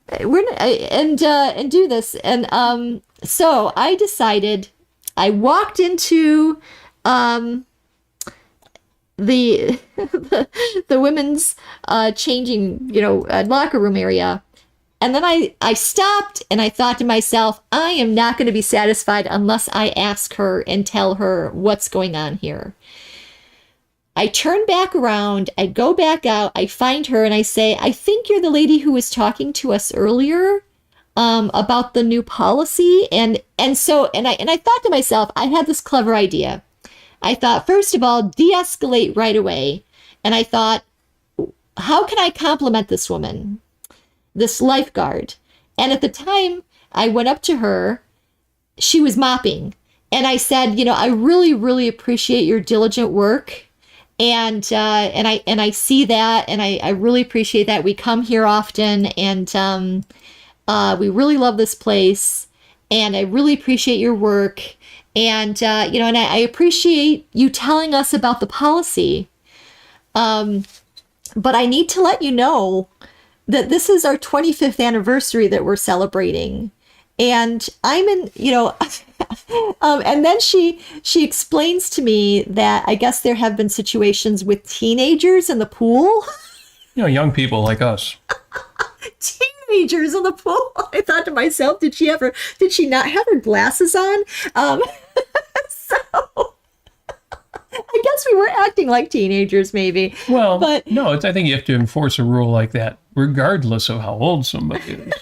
and do this. And so I decided, I walked into the women's changing, locker room area. And then I stopped and I thought to myself, I am not going to be satisfied unless I ask her and tell her what's going on here. I turn back around, I go back out, I find her and I say, I think you're the lady who was talking to us earlier about the new policy. And I thought to myself, I had this clever idea. I thought, first of all, de-escalate right away. And I thought, how can I compliment this woman? This lifeguard. And at the time I went up to her, she was mopping. And I said, I really, really appreciate your diligent work. And I see that, and I really appreciate that. We come here often, and we really love this place, and I really appreciate your work. And, and I appreciate you telling us about the policy. But I need to let you know that this is our 25th anniversary that we're celebrating. And I'm in, and then she explains to me that I guess there have been situations with teenagers in the pool. Young people like us. Teenagers in the pool. I thought to myself, did she not have her glasses on? So I guess we were acting like teenagers, maybe. Well, but no, I think you have to enforce a rule like that, regardless of how old somebody is.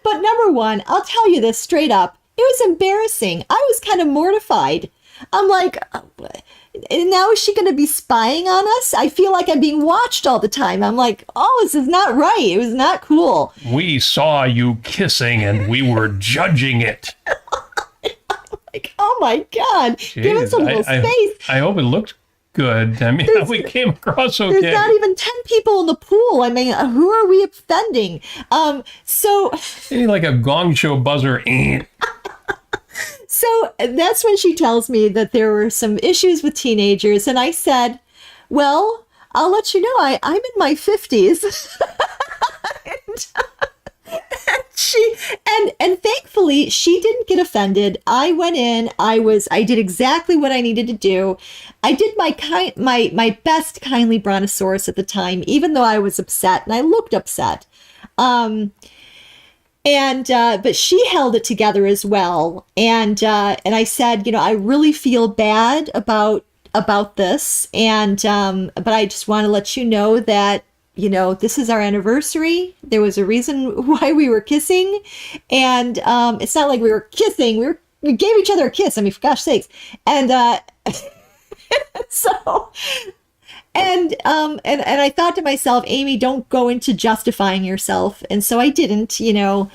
But number one, I'll tell you this straight up. It was embarrassing. I was kind of mortified. I'm like, now is she going to be spying on us? I feel like I'm being watched all the time. I'm like, oh, this is not right. It was not cool. We saw you kissing and we were judging it. Like, oh my God, Jeez, give us a little space. I hope it looked good. I mean, we came across okay. There's not even 10 people in the pool. I mean, who are we offending? So Maybe like a gong show buzzer. So that's when she tells me that there were some issues with teenagers. And I said, well, I'll let you know, I'm in my 50s. and thankfully she didn't get offended. I went in, I did exactly what I needed to do. I did my best kindly brontosaurus at the time, even though I was upset and I looked upset. But she held it together as well. And I said, I really feel bad about this. But I just want to let you know that, this is our anniversary. There was a reason why we were kissing. And it's not like we were kissing. We gave each other a kiss. I mean, for gosh sakes. And so... And I thought to myself, Amy, don't go into justifying yourself. And so I didn't, and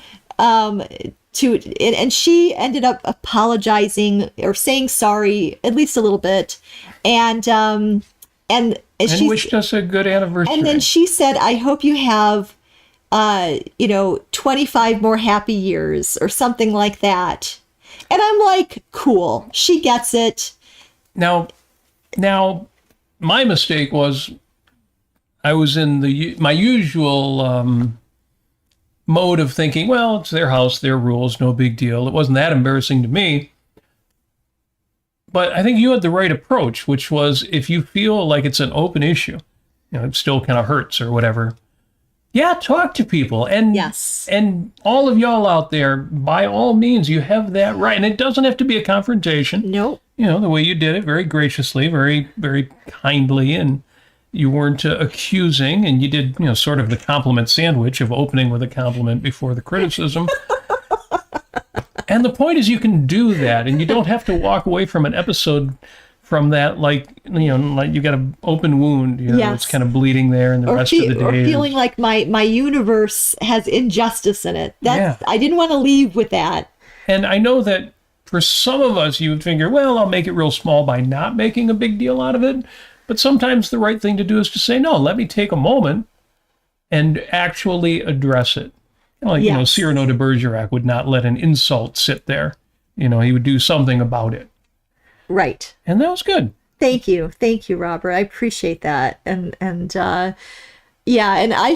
she ended up apologizing or saying sorry, at least a little bit. And she wished us a good anniversary. And then she said, I hope you have, 25 more happy years or something like that. And I'm like, cool. She gets it. Now, my mistake was I was in my usual mode of thinking, well, it's their house, their rules, no big deal. It wasn't that embarrassing to me. But I think you had the right approach, which was if you feel like it's an open issue, it still kind of hurts or whatever. Yeah, talk to people. And yes. And all of y'all out there, by all means, you have that right. And it doesn't have to be a confrontation. Nope. The way you did it, very graciously, very, very kindly. And You weren't accusing, and you did, sort of the compliment sandwich of opening with a compliment before the criticism. And the point is you can do that, and you don't have to walk away from an episode from that like you got an open wound, Yes. it's kind of bleeding there, and the rest of the day or feeling like my universe has injustice in it. I didn't want to leave with that. And I know that for some of us, you would figure, well, I'll make it real small by not making a big deal out of it. But sometimes the right thing to do is to say, no, let me take a moment and actually address it. Yes. Cyrano de Bergerac would not let an insult sit there. He would do something about it. Right. And that was good. Thank you, Robert. I appreciate that. And I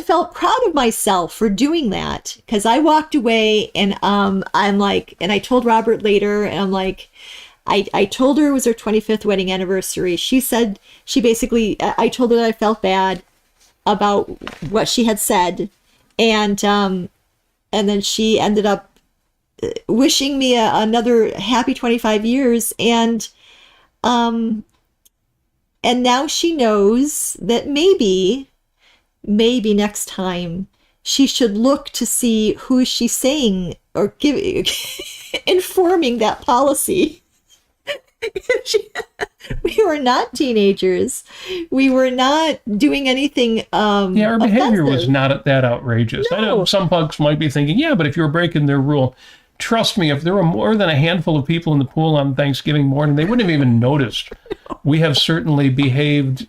felt proud of myself for doing that, because I walked away and I'm like, and I told Robert later, and I'm like, I told her it was her 25th wedding anniversary. She said, I told her that I felt bad about what she had said. And then she ended up wishing me another happy 25 years. And now she knows that maybe next time she should look to see who she's saying or informing that policy. We were not teenagers. We were not doing anything. Our behavior offensive. was not that outrageous. No. I know some folks might be thinking, yeah, but if you were breaking their rule, trust me, if there were more than a handful of people in the pool on Thanksgiving morning, they wouldn't have even noticed. We have certainly behaved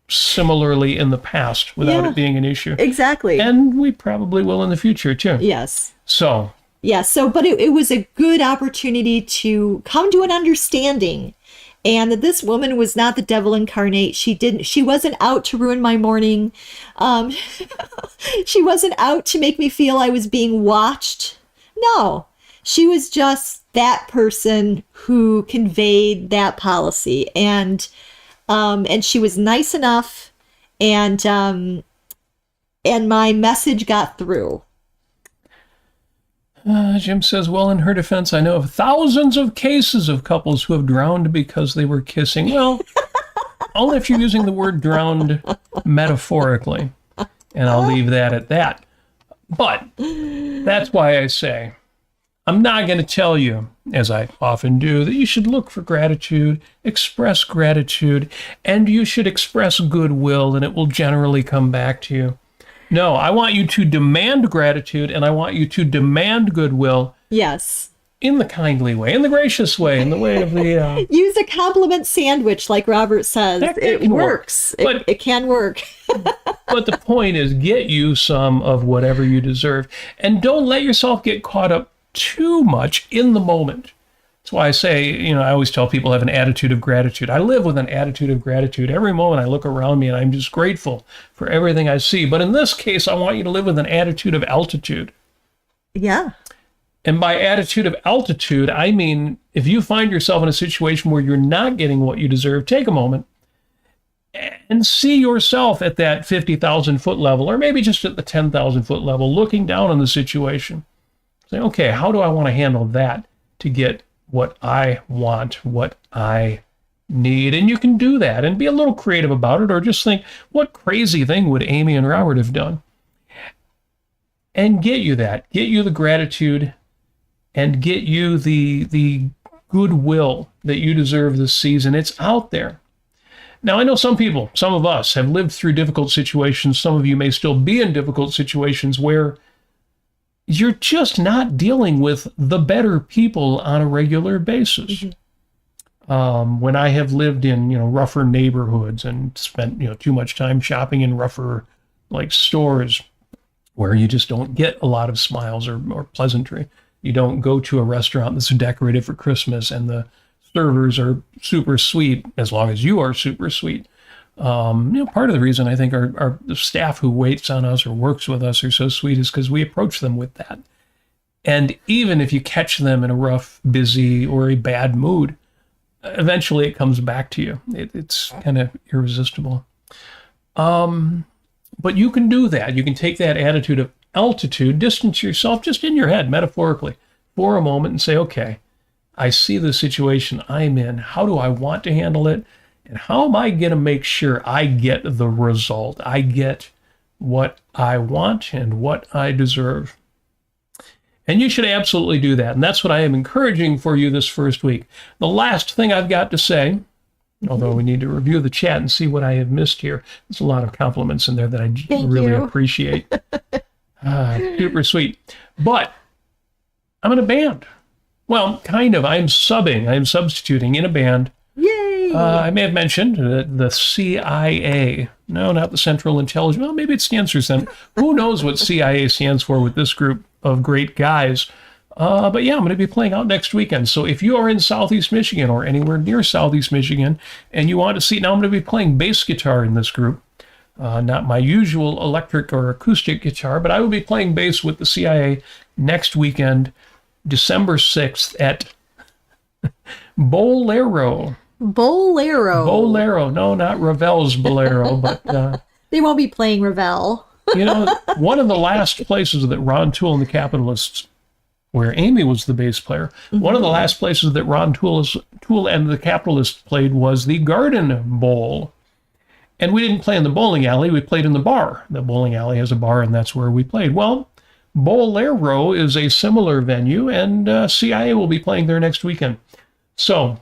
similarly in the past without it being an issue. Exactly. And we probably will in the future, too. Yes. So. Yeah, but it was a good opportunity to come to an understanding, and that this woman was not the devil incarnate. She wasn't out to ruin my morning. She wasn't out to make me feel I was being watched. No, she was just that person who conveyed that policy, and she was nice enough, and my message got through. Jim says, well, in her defense, I know of thousands of cases of couples who have drowned because they were kissing. Well, only if you're using the word drowned metaphorically. And I'll leave that at that. But that's why I say, I'm not going to tell you, as I often do, that you should look for gratitude, express gratitude, and you should express goodwill, and it will generally come back to you. No, I want you to demand gratitude, and I want you to demand goodwill. Yes. In the kindly way, in the gracious way, in the way of the... Use a compliment sandwich, like Robert says. It works. It can work. But the point is, get you some of whatever you deserve. And don't let yourself get caught up too much in the moment. That's why I say, I always tell people have an attitude of gratitude. I live with an attitude of gratitude. Every moment I look around me and I'm just grateful for everything I see. But in this case, I want you to live with an attitude of altitude. Yeah. And by attitude of altitude, I mean, if you find yourself in a situation where you're not getting what you deserve, take a moment and see yourself at that 50,000 foot level, or maybe just at the 10,000 foot level, looking down on the situation. Say, okay, how do I want to handle that to get what I want, what I need? And you can do that and be a little creative about it, or just think, what crazy thing would Amy and Robert have done? And get you that. Get you the gratitude and get you the goodwill that you deserve this season. It's out there. Now, I know some of us have lived through difficult situations. Some of you may still be in difficult situations where you're just not dealing with the better people on a regular basis. Mm-hmm. When I have lived in, rougher neighborhoods and spent, too much time shopping in rougher, stores where you just don't get a lot of smiles or pleasantry. You don't go to a restaurant that's decorated for Christmas and the servers are super sweet, as long as you are super sweet. Part of the reason I think our the staff who waits on us or works with us are so sweet is because we approach them with that. And even if you catch them in a rough, busy, or a bad mood, eventually it comes back to you. It's kind of irresistible. But you can do that. You can take that attitude of altitude, distance yourself just in your head, metaphorically, for a moment and say, okay, I see the situation I'm in. How do I want to handle it? And how am I going to make sure I get the result? I get what I want and what I deserve. And you should absolutely do that. And that's what I am encouraging for you this first week. The last thing I've got to say, although we need to review the chat and see what I have missed here. There's a lot of compliments in there that I really appreciate. Super sweet. But I'm in a band. Well, kind of. I'm substituting in a band. Yay! I may have mentioned the C.I.A. No, not the Central Intelligence. Well, maybe it stands for something. Who knows what C.I.A. stands for with this group of great guys. But yeah, I'm going to be playing out next weekend. So if you are in Southeast Michigan or anywhere near Southeast Michigan and you want to see, now I'm going to be playing bass guitar in this group. Not my usual electric or acoustic guitar, but I will be playing bass with the C.I.A. next weekend, December 6th at Bolero. Bolero. No, not Ravel's Bolero, but... they won't be playing Ravel. One of the last places that Ron Toole and the Capitalists, where Amy was the bass player, one of the last places that Ron Toole and the Capitalists played was the Garden Bowl. And we didn't play in the bowling alley, we played in the bar. The bowling alley has a bar, and that's where we played. Well, Bolero is a similar venue, and C.I.A. will be playing there next weekend. So,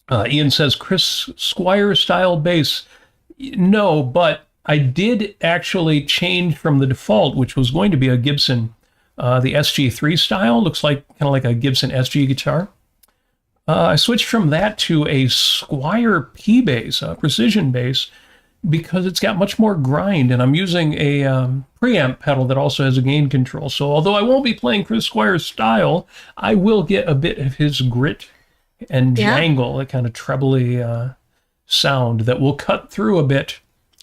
Ian says, Chris Squire style bass. No, but I did actually change from the default, which was going to be a Gibson, the SG3 style. Looks like kind of like a Gibson SG guitar. I switched from that to a Squire P bass, a precision bass, because it's got much more grind, and I'm using a preamp pedal that also has a gain control. So although I won't be playing Chris Squire's style, I will get a bit of his grit and jangle, a kind of trebly sound that will cut through a bit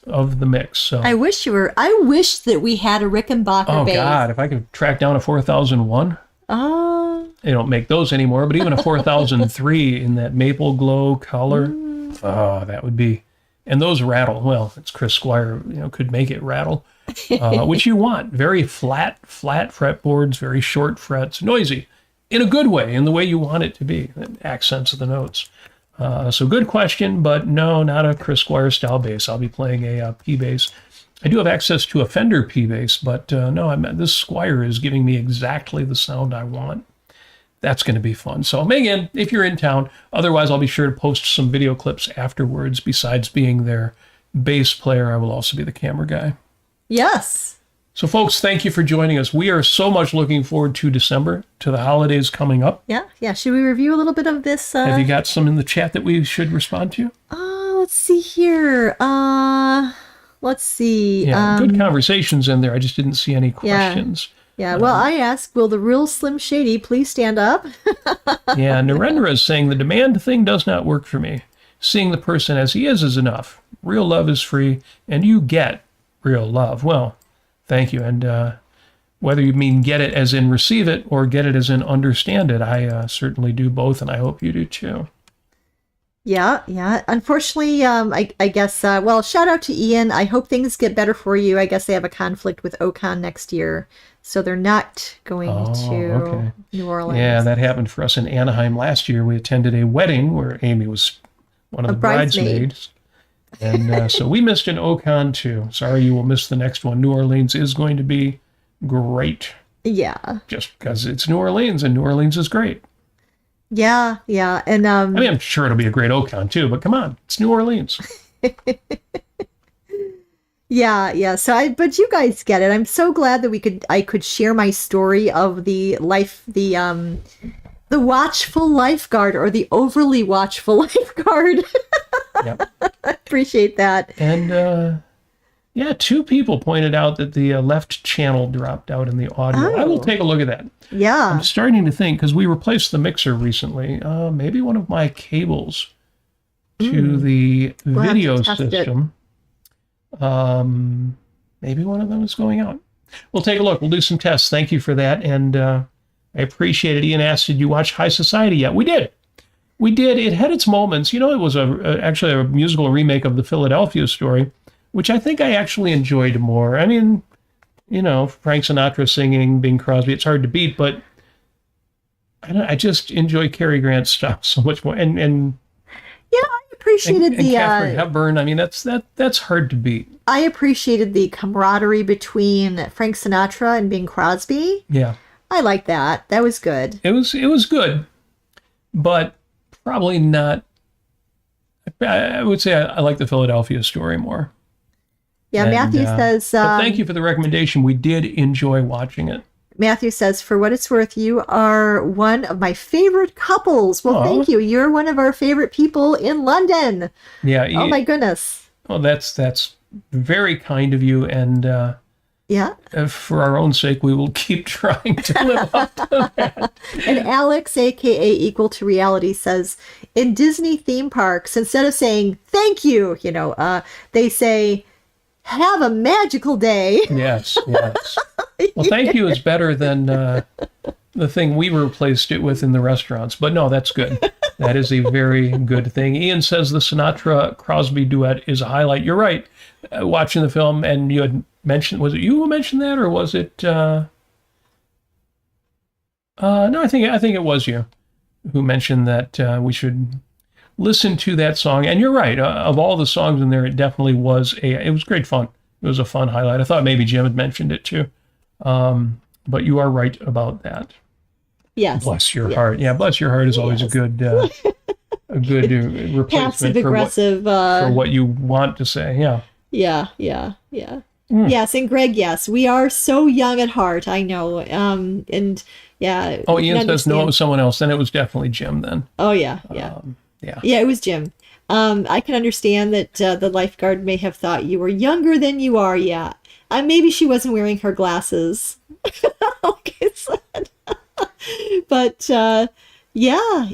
of the mix. So I wish that we had a Rickenbacker bass. Oh God, if I could track down a 4001. They don't make those anymore, but even a 4003 in that maple glow color. That would be... And those rattle. Well, it's Chris Squire, could make it rattle, which you want. Very flat fretboards, very short frets, noisy, in a good way, in the way you want it to be. It accents the notes. So good question, but no, not a Chris Squire style bass. I'll be playing a P bass. I do have access to a Fender P bass, but no, this Squire is giving me exactly the sound I want. That's going to be fun. So Megan, if you're in town, otherwise I'll be sure to post some video clips afterwards. Besides being their bass player, I will also be the camera guy. Yes. So folks, thank you for joining us. We are so much looking forward to December, to the holidays coming up. Yeah. Should we review a little bit of this? Have you got some in the chat that we should respond to? Let's see here. Let's see. Yeah, good conversations in there. I just didn't see any questions. Yeah, well, I asked, will the real Slim Shady please stand up? Yeah, Narendra is saying the demand thing does not work for me. Seeing the person as he is enough. Real love is free, and you get real love. Well, thank you. And whether you mean get it as in receive it or get it as in understand it, I certainly do both, and I hope you do too. Yeah. Unfortunately, I guess, shout out to Ian. I hope things get better for you. I guess they have a conflict with Ocon next year, so they're not going to New Orleans. Yeah, that happened for us in Anaheim last year. We attended a wedding where Amy was one of the bridesmaids. And so we missed an Ocon too. Sorry, you will miss the next one. New Orleans is going to be great. Yeah. Just because it's New Orleans, and New Orleans is great. Yeah. And I'm sure it'll be a great Ocon too, but come on, it's New Orleans. Yeah. So but you guys get it. I'm so glad that I could share my story of the watchful lifeguard, or the overly watchful lifeguard. Yep. I appreciate that. And two people pointed out that the left channel dropped out in the audio. I will take a look at that. Yeah. I'm starting to think, because we replaced the mixer recently, maybe one of my cables to the video system. Maybe one of them is going out. We'll take a look. We'll do some tests. Thank you for that. And I appreciate it. Ian asked, did you watch High Society yet? We did. It had its moments. It was actually a musical remake of the Philadelphia Story, which I think I actually enjoyed more. I mean, Frank Sinatra singing, Bing Crosby, it's hard to beat, but I just enjoy Cary Grant's stuff so much more. And yeah, appreciated and Katharine Hepburn. I mean, that's hard to beat. I appreciated the camaraderie between Frank Sinatra and Bing Crosby. Yeah, I like that. That was good. it was good, but probably not. I would say I like the Philadelphia Story more. Yeah, And, Matthew says. but thank you for the recommendation. We did enjoy watching it. Matthew says, for what it's worth, you are one of my favorite couples. Well, Aw. thank you. You're one of our favorite people in London. Yeah. Oh, my goodness. Well, that's very kind of you, and Yeah. for our own sake, we will keep trying to live up to that. And Alex, a.k.a. Equal to Reality, says, in Disney theme parks, instead of saying thank you, they say, have a magical day. Yes. Well, thank you is better than the thing we replaced it with in the restaurants. But no, that's good. That is a very good thing. Ian says the Sinatra-Crosby duet is a highlight. You're right. Watching the film, and you had mentioned, was it you who mentioned that, or was it? No, I think it was you who mentioned that we should listen to that song. And you're right. Of all the songs in there, it definitely was it was great fun. It was a fun highlight. I thought maybe Jim had mentioned it too. But you are right about that. Yes. Bless your heart. Yeah, bless your heart is always a good replacement Passive aggressive. For what you want to say. Yeah. Yeah. Yes, and Greg, yes, we are so young at heart. I know. And yeah. Oh, Ian says no, it was someone else. Then it was definitely Jim. Then. Oh yeah. Yeah, it was Jim. I can understand that the lifeguard may have thought you were younger than you are. Yeah. Maybe she wasn't wearing her glasses. Okay, sad. But yeah,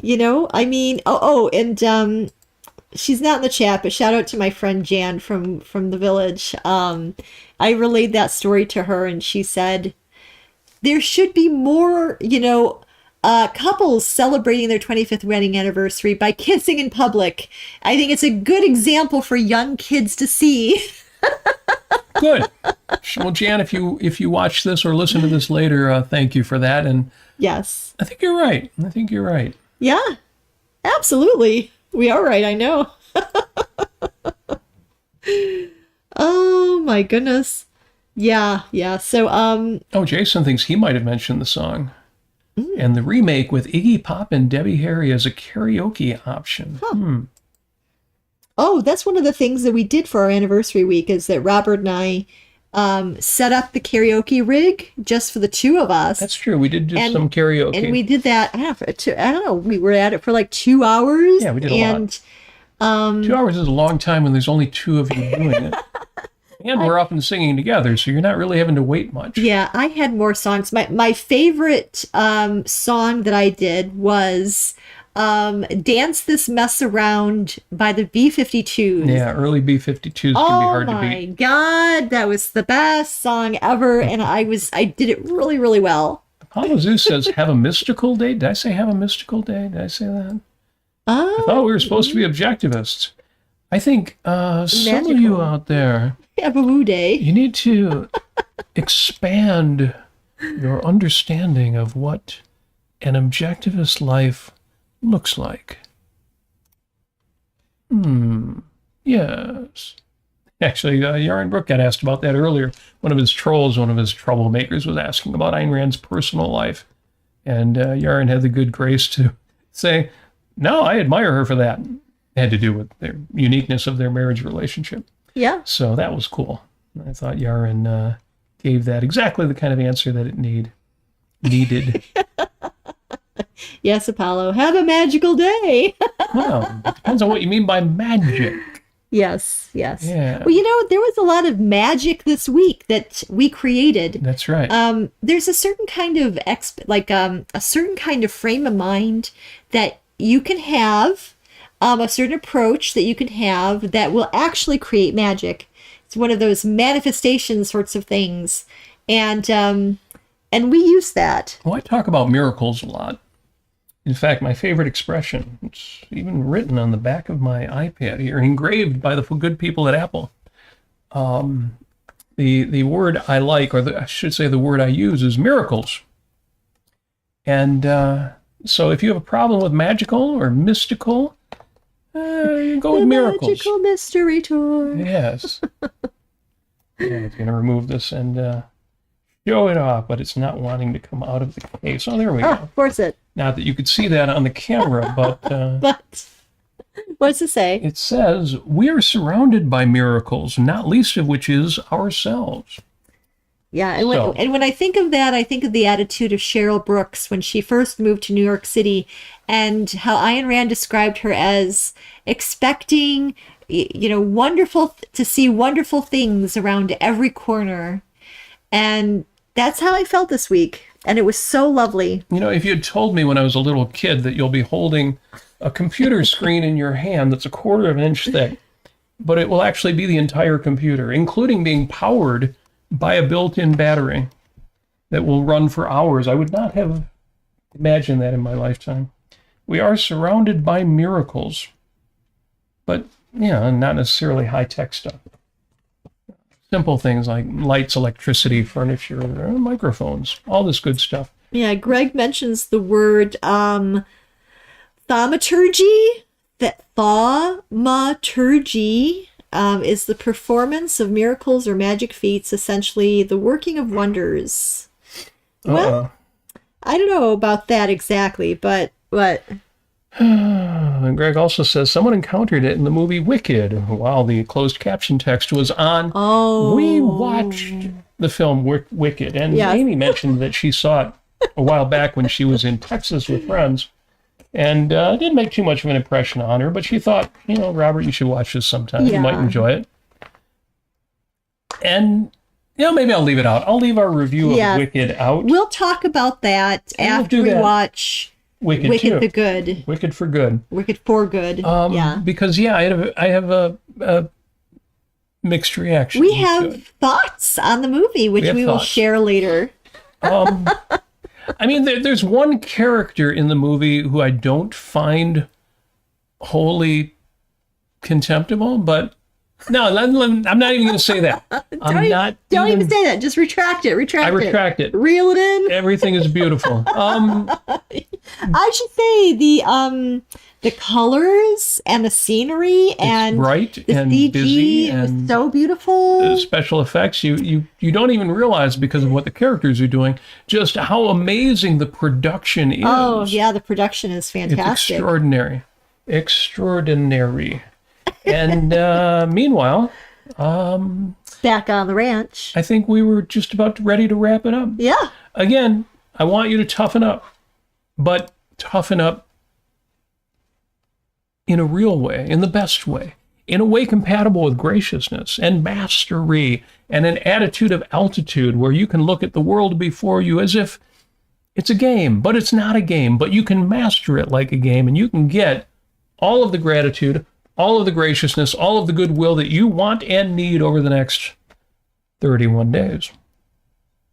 I mean, and she's not in the chat, but shout out to my friend Jan from the village. I relayed that story to her, and she said there should be more, couples celebrating their 25th wedding anniversary by kissing in public. I think it's a good example for young kids to see. Good. Well, Jan, if you watch this or listen to this later, thank you for that. And yes, I think you're right. Yeah, absolutely. We are right. I know. Oh my goodness. Yeah. So, Oh, Jason thinks he might have mentioned the song. And the remake with Iggy Pop and Debbie Harry as a karaoke option. Huh. Oh, that's one of the things that we did for our anniversary week, is that Robert and I set up the karaoke rig just for the two of us. That's true. We did do some karaoke. And we did that, I don't know, we were at it for like 2 hours. Yeah, we did a lot. 2 hours is a long time when there's only two of you doing it. And we're often singing together, so you're not really having to wait much. Yeah, I had more songs. My favorite song that I did was Dance This Mess Around by the B-52s. Yeah, early B-52s can be hard to beat. Oh my God, that was the best song ever, and I did it really, really well. Apollo Zeus says, have a mystical day. Did I say have a mystical day? Did I say that? I thought we were supposed to be objectivists. I think some of you out there, have a woo day. You need to expand your understanding of what an objectivist life looks like. Yes. Actually, Yaron Brook got asked about that earlier. One of his troublemakers, was asking about Ayn Rand's personal life. And Yaron had the good grace to say, no, I admire her for that. It had to do with their uniqueness of their marriage relationship. Yeah. So that was cool. I thought Yaron gave that exactly the kind of answer that it needed. Yes, Apollo. Have a magical day. Well, it depends on what you mean by magic. Yes. Yeah. Well, there was a lot of magic this week that we created. That's right. There's a certain kind of a certain kind of frame of mind that you can have, a certain approach that you can have that will actually create magic. It's one of those manifestation sorts of things, and we use that. Well, I talk about miracles a lot. In fact, my favorite expression, it's even written on the back of my iPad here, engraved by the good people at Apple. The word I like, I should say the word I use, is miracles. And so if you have a problem with magical or mystical, Go with miracles. Magical mystery tour. Yes. Yeah, it's going to remove this and show it off, but it's not wanting to come out of the case. Oh, there we go. Force it. Not that you could see that on the camera, but... But what does it say? It says, we are surrounded by miracles, not least of which is ourselves. Yeah, and when I think of that, I think of the attitude of Cheryl Brooks when she first moved to New York City, and how Ayn Rand described her as expecting, to see wonderful things around every corner. And that's how I felt this week, and it was so lovely. If you had told me when I was a little kid that you'll be holding a computer screen in your hand that's 1/4 of an inch thick, but it will actually be the entire computer, including being powered by a built-in battery that will run for hours. I would not have imagined that in my lifetime. We are surrounded by miracles, but not necessarily high-tech stuff. Simple things like lights, electricity, furniture, microphones, all this good stuff. Yeah, Greg mentions the word thaumaturgy. That thaumaturgy is the performance of miracles or magic feats, essentially the working of wonders. Well, I don't know about that exactly, but what? And Greg also says someone encountered it in the movie Wicked while the closed caption text was on. Oh. We watched the film Wicked, and Amy mentioned that she saw it a while back when she was in Texas with friends. And it didn't make too much of an impression on her, but she thought, Robert, you should watch this sometime. You might enjoy it. And, maybe I'll leave it out. I'll leave our review of Wicked out. We'll talk about that after we watch Wicked the Good. Wicked for Good. Wicked for Good. Because, I have a mixed reaction. We have thoughts on the movie, which we will share later. There's one character in the movie who I don't find wholly contemptible, but no, I'm not even going to say that. Don't even say that. Just retract it. I retract it. Reel it in. Everything is beautiful. I should say the colors and the scenery and bright the and CG busy was and so beautiful. The special effects, you don't even realize because of what the characters are doing, just how amazing the production is. Oh, yeah, the production is fantastic. It's extraordinary. And meanwhile, back on the ranch. I think we were just about ready to wrap it up. Yeah. Again, I want you to toughen up, but toughen up in a real way, in the best way, in a way compatible with graciousness and mastery and an attitude of altitude where you can look at the world before you as if it's a game, but it's not a game, but you can master it like a game, and you can get all of the gratitude, all of the graciousness, all of the goodwill that you want and need over the next 31 days.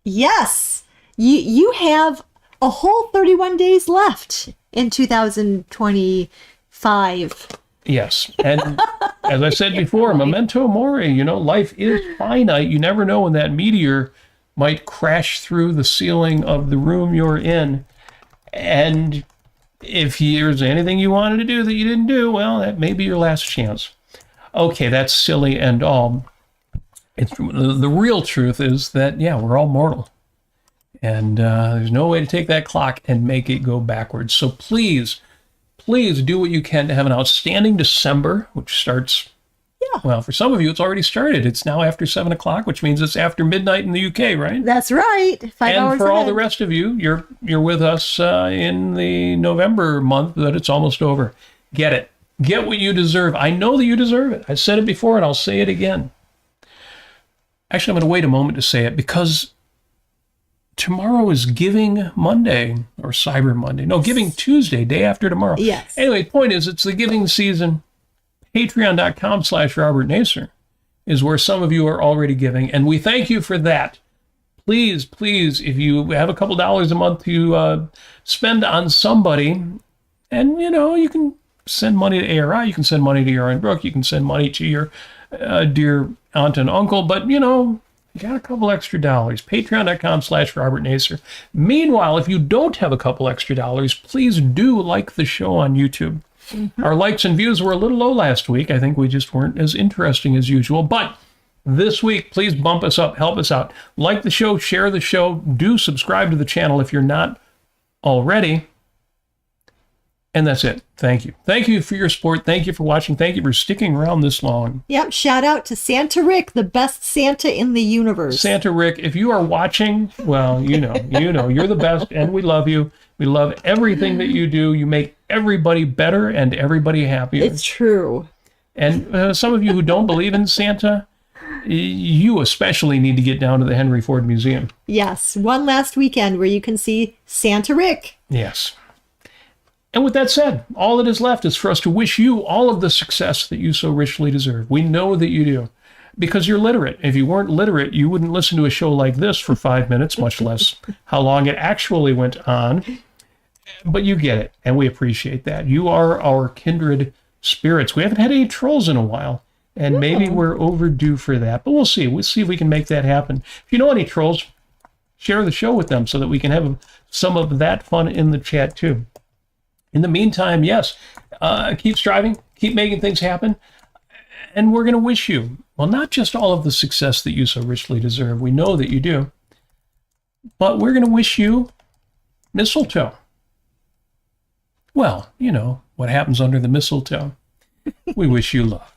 Yes. You have a whole 31 days left in 2025. Yes. And as I said before, memento mori, life is finite. You never know when that meteor might crash through the ceiling of the room you're in. And if there's anything you wanted to do that you didn't do, well, that may be your last chance. Okay, that's silly and all. The real truth is that, we're all mortal. And there's no way to take that clock and make it go backwards. So please do what you can to have an outstanding December, which starts, well, for some of you, it's already started. It's now after 7 o'clock, which means it's after midnight in the UK, right? That's right. 5 hours And for ahead. all the rest of you, you're with us in the November month, but it's almost over. Get it. Get what you deserve. I know that you deserve it. I said it before, and I'll say it again. Actually, I'm going to wait a moment to say it because tomorrow is Giving Monday or Cyber Monday. No, Giving Tuesday, day after tomorrow. Yes. Anyway, point is, it's the giving season. Patreon.com/Robert Nasir is where some of you are already giving, and we thank you for that. Please, if you have a couple dollars a month to spend on somebody, and you can send money to ARI, you can send money to your Aunt Brooke, you can send money to your dear aunt and uncle, but you got a couple extra dollars. Patreon.com/Robert Nasir. Meanwhile, if you don't have a couple extra dollars, please do like the show on YouTube. Our likes and views were a little low last week. I think we just weren't as interesting as usual. But this week, please bump us up, help us out. Like the show, share the show, do subscribe to the channel if you're not already. And that's it. Thank you. Thank you for your support. Thank you for watching. Thank you for sticking around this long. Yep. Shout out to Santa Rick, the best Santa in the universe. Santa Rick, if you are watching, well, you know, you're the best and we love you. We love everything that you do. You make everybody better and everybody happier. It's true. And some of you who don't believe in Santa, you especially need to get down to the Henry Ford Museum. Yes. One last weekend where you can see Santa Rick. Yes. And with that said, all that is left is for us to wish you all of the success that you so richly deserve. We know that you do, because you're literate. If you weren't literate, you wouldn't listen to a show like this for 5 minutes, much less how long it actually went on. But you get it, and we appreciate that. You are our kindred spirits. We haven't had any trolls in a while, and maybe we're overdue for that. But we'll see. We'll see if we can make that happen. If you know any trolls, share the show with them so that we can have some of that fun in the chat too. In the meantime, yes, keep striving, keep making things happen, and we're going to wish you, well, not just all of the success that you so richly deserve. We know that you do, but we're going to wish you mistletoe. Well, you know what happens under the mistletoe. We wish you love.